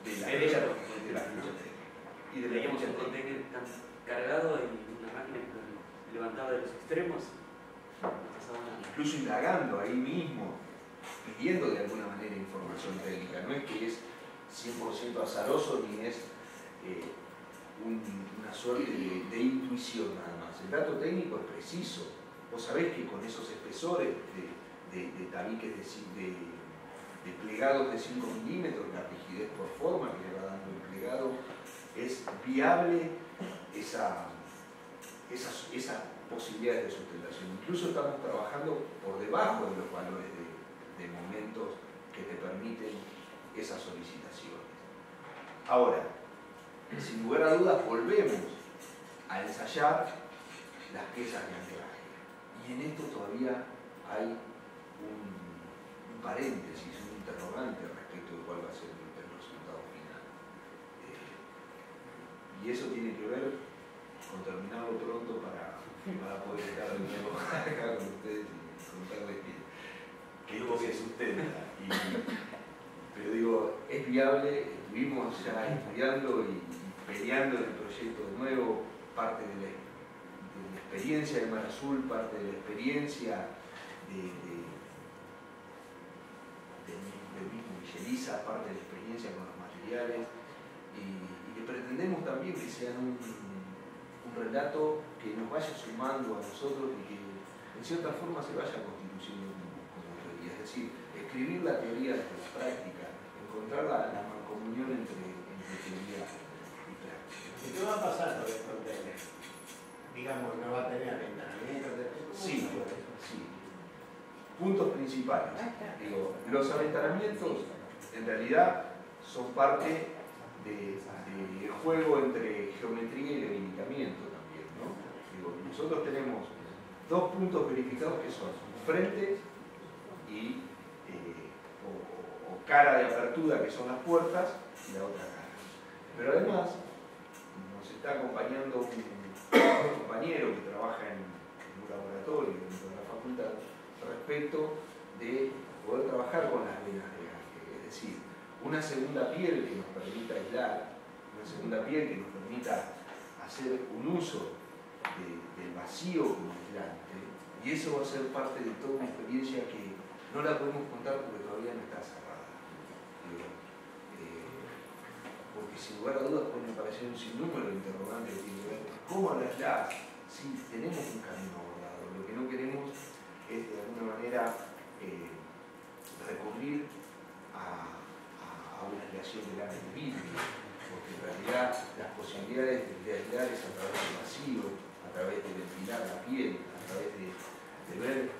de la fecha técnica. Y de la teníamos fecha un container tan cargado y una máquina que levantaba de los extremos, no pasaba nada. Incluso indagando ahí mismo, pidiendo de alguna manera información técnica. No es que es 100% azaroso ni es una suerte de intuición nada más. El dato técnico es preciso. Vos sabés que con esos espesores de tabiques de plegados de 5 milímetros, la rigidez por forma que le va dando el plegado, es viable esa posibilidad de sustentación. Incluso estamos trabajando por debajo de los valores de momentos que te permiten esas solicitaciones. Ahora, sin lugar a dudas, volvemos a ensayar las piezas de anclaje. Y en esto todavía hay un paréntesis, un interrogante respecto de cuál va a ser el resultado final. Y eso tiene que ver con terminarlo pronto para poder estar de nuevo acá con ustedes y contarles que esto se sustenta. Pero digo, es viable, estuvimos ya estudiando y peleando en el proyecto de nuevo, parte de la experiencia de Mar Azul, parte de la experiencia del mismo Villeliza, parte de la experiencia con los materiales, y que pretendemos también que sean un relato que nos vaya sumando a nosotros y que en cierta forma se vaya constituyendo como teoría. Es decir, escribir la teoría desde la práctica, encontrar la mancomunión entre teoría y práctica. ¿Y qué va a pasar con el container? Digamos, ¿no va a tener aventanamiento? Sí, sí. Puntos principales. Digo, los aventanamientos en realidad son parte del juego entre geometría y debilitamiento también, ¿no? Digo, nosotros tenemos 2 puntos verificados que son frente y o cara de apertura, que son las puertas, y la otra cara. Pero además nos está acompañando un compañero que trabaja en un laboratorio dentro de la facultad respecto de poder trabajar con las venas de gaje, es decir, una segunda piel que nos permita aislar, una segunda piel que nos permita hacer un uso del vacío como aislante, y eso va a ser parte de toda una experiencia que no la podemos contar porque todavía no está cerrada. Porque sin lugar a dudas pueden aparecer un sinnúmero de interrogantes que tienen que ver cómo aislás. Sí, tenemos un camino abordado, lo que no queremos es de alguna manera recurrir a una aislación de láminas de vidrio, porque en realidad las posibilidades de aislar es a través del vacío, a través de ventilar la piel, a través de ver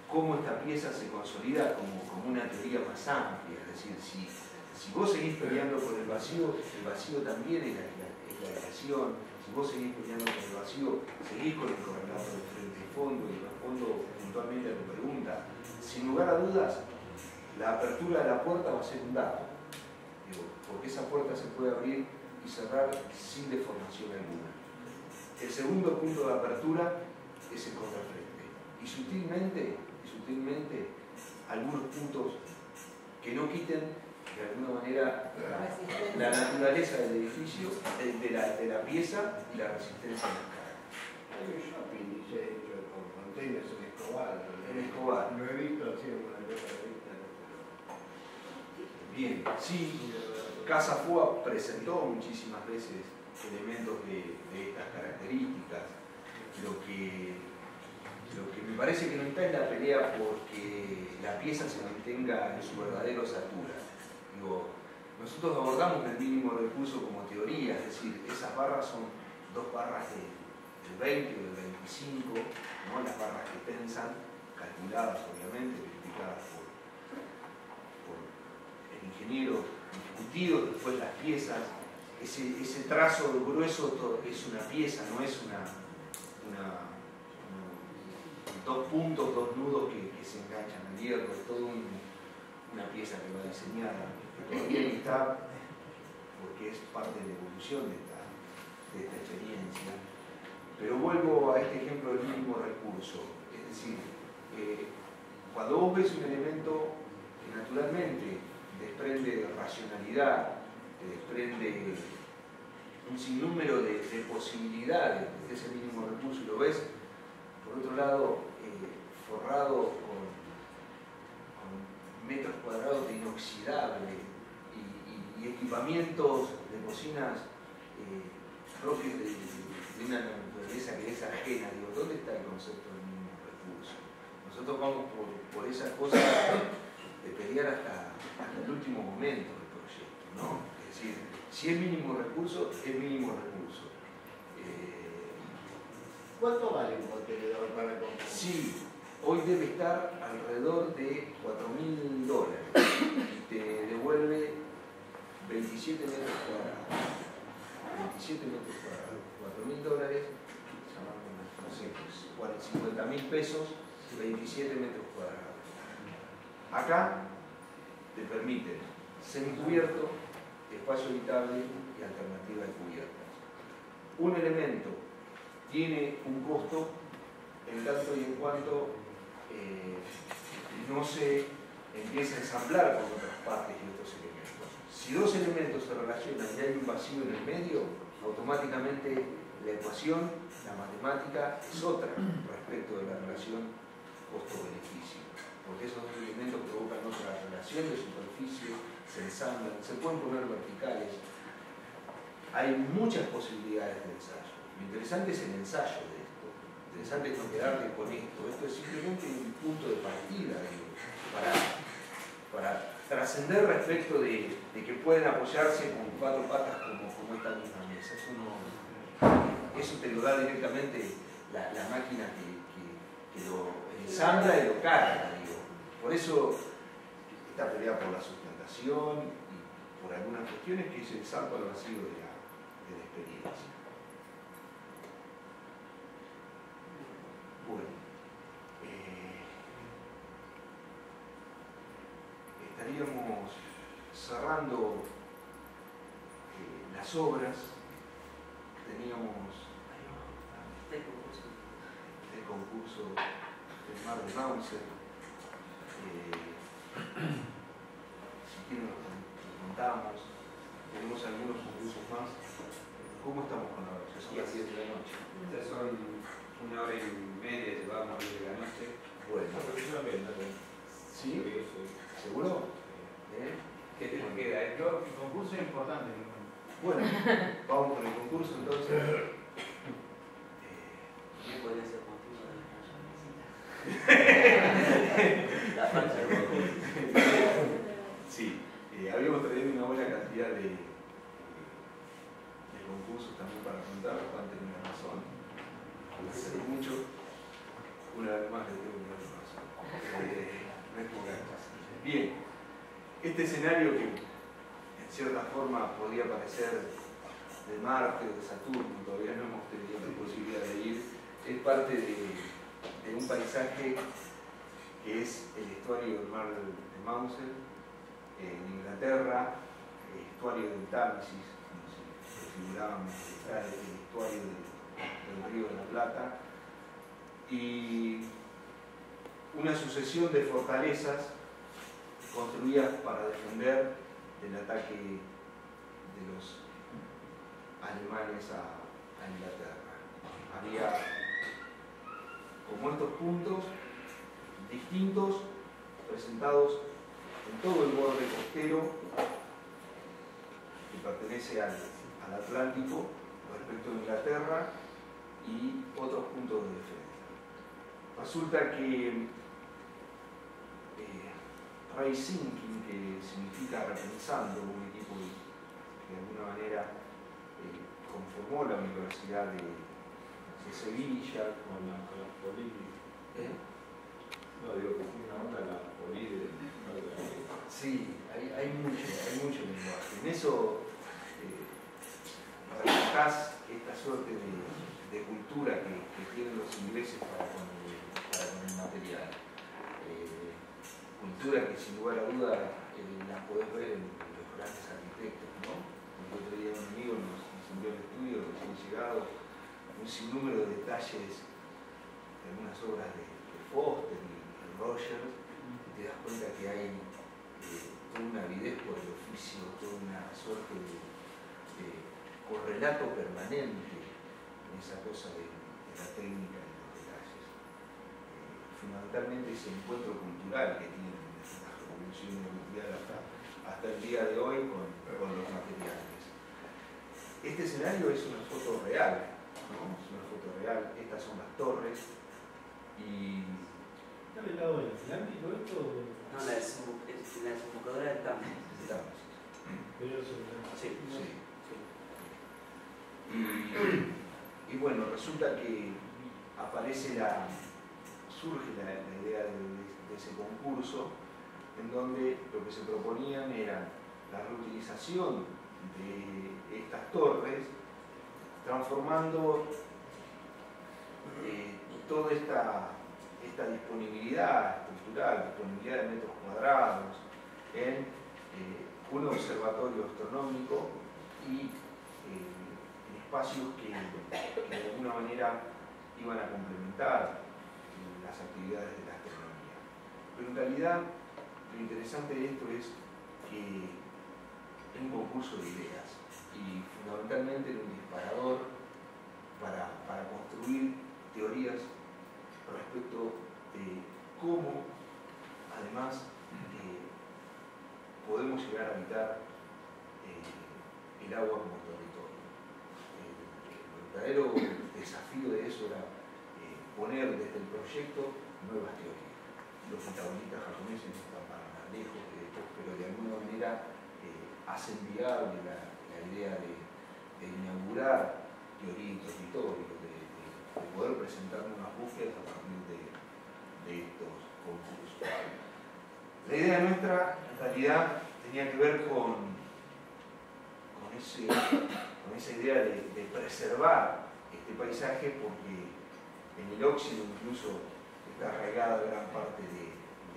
cómo esta pieza se consolida como una teoría más amplia. Es decir, si vos seguís peleando por el vacío también es la aislación. Si vos seguís peleando por el vacío, seguís con el correlato de frente y fondo, y respondo puntualmente a tu pregunta. Sin lugar a dudas, la apertura de la puerta va a ser un dato, porque esa puerta se puede abrir y cerrar sin deformación alguna. El segundo punto de apertura es el contrafrente. Y sutilmente algunos puntos que no quiten de alguna manera la naturaleza del edificio, de la pieza y la resistencia a las cargas. Hay un shopping, dice, hecho con containers en Escobar. En Escobar. Lo he visto así en una revista. Bien, sí, Casa Fua presentó muchísimas veces elementos de estas características. Lo que me parece que no está en la pelea porque la pieza se mantenga en su verdadera osatura. Digo, nosotros abordamos el mínimo recurso como teoría, es decir, esas barras son 2 barras del 20 o del 25, ¿no? Las barras que tensan, calculadas obviamente, verificadas por el ingeniero, discutido después las piezas. Ese trazo grueso es una pieza, no es una dos puntos, dos nudos que se enganchan al hierro, es toda una pieza que va diseñada, que todavía no está, porque es parte de la evolución de esta experiencia. Pero vuelvo a este ejemplo del mínimo recurso, es decir, cuando vos ves un elemento que naturalmente desprende racionalidad, que desprende un sinnúmero de posibilidades de ese mínimo recurso, y lo ves, por otro lado, forrado con metros cuadrados de inoxidable y equipamientos de cocinas propios de una naturaleza que es ajena. Digo, ¿dónde está el concepto del mínimo recurso? Nosotros vamos por esas cosas de pelear hasta el último momento del proyecto, ¿no? Es decir, si es mínimo recurso, es mínimo recurso. ¿Cuánto vale un contenedor para comprar? Sí, hoy debe estar alrededor de $4.000 y te devuelve 27 metros cuadrados. 27 metros cuadrados. $4.000, no sé, 50.000 pesos, 27 metros cuadrados. Acá te permiten semicubierto, espacio habitable y alternativa de cubiertas. Un elemento tiene un costo en tanto y en cuanto no se empieza a ensamblar con otras partes y otros elementos. Si dos elementos se relacionan y hay un vacío en el medio, automáticamente la ecuación, la matemática, es otra respecto de la relación costo-beneficio. Porque esos dos elementos provocan otra relación de superficie, se ensamblan, se pueden poner verticales. Hay muchas posibilidades de ensayo. Lo interesante es el ensayo de esto. Lo interesante es no quedarte con esto. Esto es simplemente un punto de partida, digo, para trascender respecto de que pueden apoyarse con cuatro patas como esta misma mesa. Eso te lo da directamente la máquina que lo ensambla y lo carga, digo. Por eso esta pelea por la sustentación y por algunas cuestiones que es el salto al vacío de la experiencia. Bueno, estaríamos cerrando las obras. Teníamos el concurso del Mar de Mauser. Si quieren lo contamos. Tenemos algunos concursos más. ¿Cómo estamos con la hora? Ya son las 7 de la noche. Estas son 1 hora y media, llevamos desde la noche. Bueno. ¿Sí? ¿Seguro? ¿Qué te queda? El concurso es importante. Bueno, vamos con el concurso entonces. ¿Qué podría ser motivo de la falsa del concurso? Sí, habíamos traído una buena cantidad de concursos también para contar. Juan tenía razón. Hace mucho, una vez más le tengo que dar razón. No es poca cosa. Bien, este escenario que en cierta forma podría parecer de Marte o de Saturno, todavía no hemos tenido la posibilidad de ir, es parte de un paisaje que es el estuario del mar de Mauser, en Inglaterra, el estuario del Támesis, como si figurábamos, está el estuario del Río de la Plata, y una sucesión de fortalezas construidas para defender el ataque de los alemanes a Inglaterra. Había como estos puntos distintos presentados en todo el borde costero que pertenece al Atlántico respecto a Inglaterra y otros puntos de defensa. Resulta que Rethinking, que significa repensando, un equipo que de alguna manera conformó la Universidad de Sevilla con la poli. No, digo que fue una onda la poli de... Sí, hay mucho lenguaje. En eso reflejás esta suerte de cultura que tienen los ingleses para con pintura que sin lugar a duda la podés ver en los grandes arquitectos, ¿no? El otro día un amigo nos envió el estudio, recién llegado, un sinnúmero de detalles de algunas obras de Foster y Rogers, y te das cuenta que hay toda una avidez por el oficio, toda una suerte de correlato permanente en esa cosa de la técnica y los detalles. Fundamentalmente ese encuentro cultural que tienen las revoluciones mundiales hasta el día de hoy con los materiales. Este escenario es una foto real, ¿no? Es una foto real, estas son las torres y... ¿Está del lado del Atlántico esto? No, la desembocadura del Támesis. Pero eso, Sí. Y bueno, resulta que surge la idea de ese concurso, en donde lo que se proponían era la reutilización de estas torres, transformando toda esta disponibilidad estructural, disponibilidad de metros cuadrados, en un observatorio astronómico y en espacios que de alguna manera iban a complementar las actividades de la astronomía. Pero en realidad lo interesante de esto es que es un concurso de ideas y fundamentalmente era un disparador para construir teorías respecto de cómo además podemos llegar a habitar el agua como territorio. El verdadero desafío de eso era poner desde el proyecto nuevas teorías. Los metabolitas japoneses no están para nada lejos de esto, pero de alguna manera hacen viable la idea de inaugurar teoría y territorio, de poder presentar nuevas búsquedas a partir de estos concursos. La idea nuestra, en realidad, tenía que ver con esa idea de preservar este paisaje, porque en el óxido incluso está arraigada gran parte de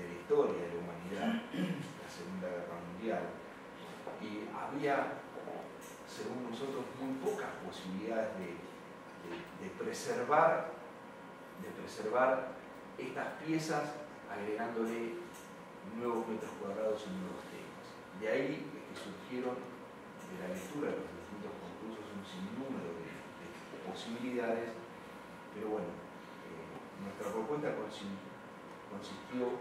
la historia de la humanidad, la Segunda Guerra Mundial, y había, según nosotros, muy pocas posibilidades de preservar estas piezas agregándole nuevos metros cuadrados y nuevos temas. De ahí es que surgieron de la lectura de los distintos concursos un sinnúmero de posibilidades, pero bueno, nuestra propuesta consistió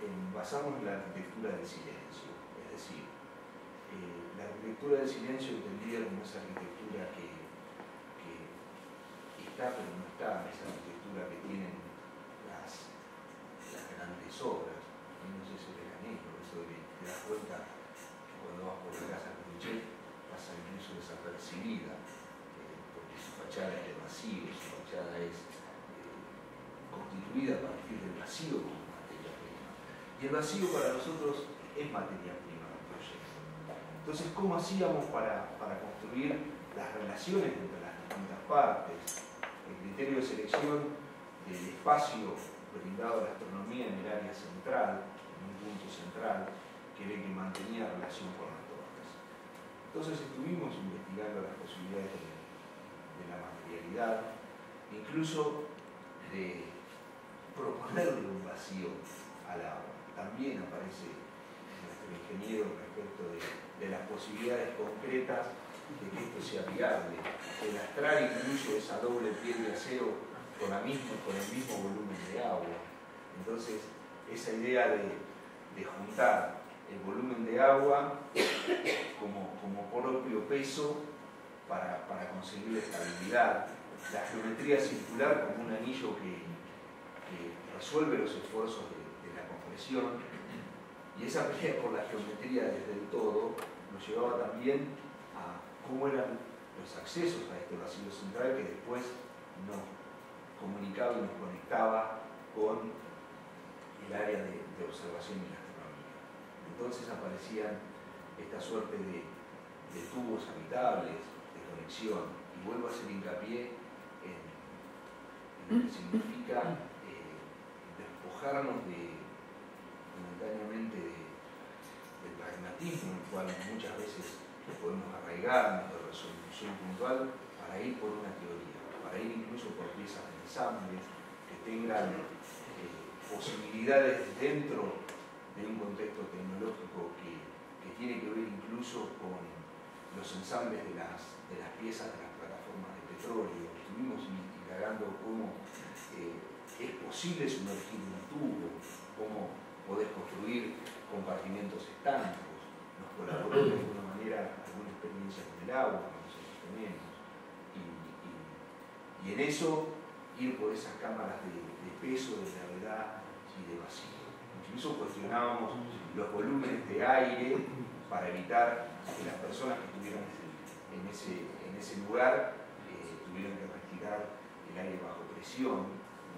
en basarnos en la arquitectura del silencio, es decir, la arquitectura del silencio entendida como esa arquitectura que está pero no está, esa arquitectura que tienen las grandes obras. No sé si le gané, por eso te das cuenta que cuando vas por la casa de Pinochet pasa incluso desapercibida, porque su fachada es de vacío, su fachada es constituida a partir del vacío como materia prima. Y el vacío para nosotros es materia prima del proyecto. Entonces, ¿cómo hacíamos para construir las relaciones entre las distintas partes? El criterio de selección del espacio brindado a la astronomía en el área central, en un punto central, que era el que mantenía relación con las torres. Entonces estuvimos investigando las posibilidades de la materialidad, incluso de proponerle un vacío al agua. También aparece nuestro ingeniero respecto de las posibilidades concretas de que esto sea viable. El astral incluye esa doble piel de acero con el mismo volumen de agua. Entonces, esa idea de juntar el volumen de agua como propio peso para conseguir estabilidad, la geometría circular como un anillo que resuelve los esfuerzos de la compresión, y esa pelea por la geometría desde el todo nos llevaba también a cómo eran los accesos a este vacío central que después nos comunicaba y nos conectaba con el área de observación y la astronomía. Entonces aparecían esta suerte de tubos habitables, de conexión, y vuelvo a hacer hincapié en lo que significa despojarnos momentáneamente pragmatismo, en el cual muchas veces podemos arraigar nuestra resolución puntual para ir por una teoría, para ir incluso por piezas de ensamble que tengan posibilidades dentro de un contexto tecnológico que tiene que ver incluso con los ensambles de las piezas de las plataformas de petróleo. Estuvimos indagando cómo es posible sumergir un tubo, cómo podés construir compartimentos estancos. Nos colaboró de alguna manera alguna experiencia con el agua que nosotros tenemos. Y en eso ir por esas cámaras de peso, de gravedad y de vacío. Incluso cuestionábamos los volúmenes de aire para evitar que las personas que estuvieran en ese lugar tuvieran que respirar el aire bajo presión,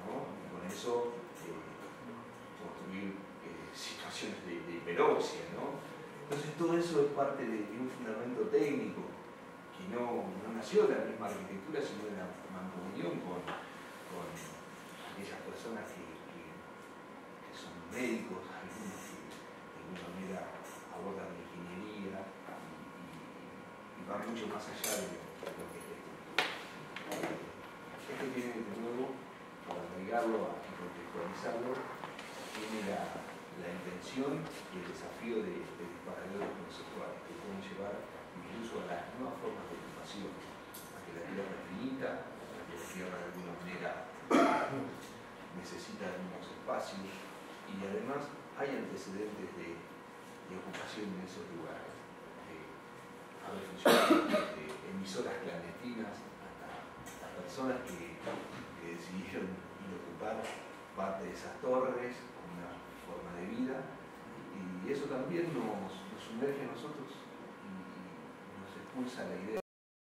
¿no? Y con eso construir situaciones de hiperoxia, ¿no? Entonces todo eso es parte de un fundamento técnico que no nació de la misma arquitectura, sino de la mancomunión con aquellas personas que son médicos, algunos que de alguna manera abordan la ingeniería y van mucho más allá de lo que es técnico. Esto tiene de nuevo, para agregarlo y contextualizarlo, tiene la intención y el desafío de paralelos conceptuales que pueden llevar incluso a las nuevas formas de ocupación, a que la tierra es finita, a que la tierra de alguna manera necesita de unos espacios y además hay antecedentes de ocupación en esos lugares. Haber funcionado desde emisoras clandestinas hasta personas que decidieron ir a ocupar parte de esas torres con una forma de vida, y eso también nos sumerge a nosotros y nos expulsa la idea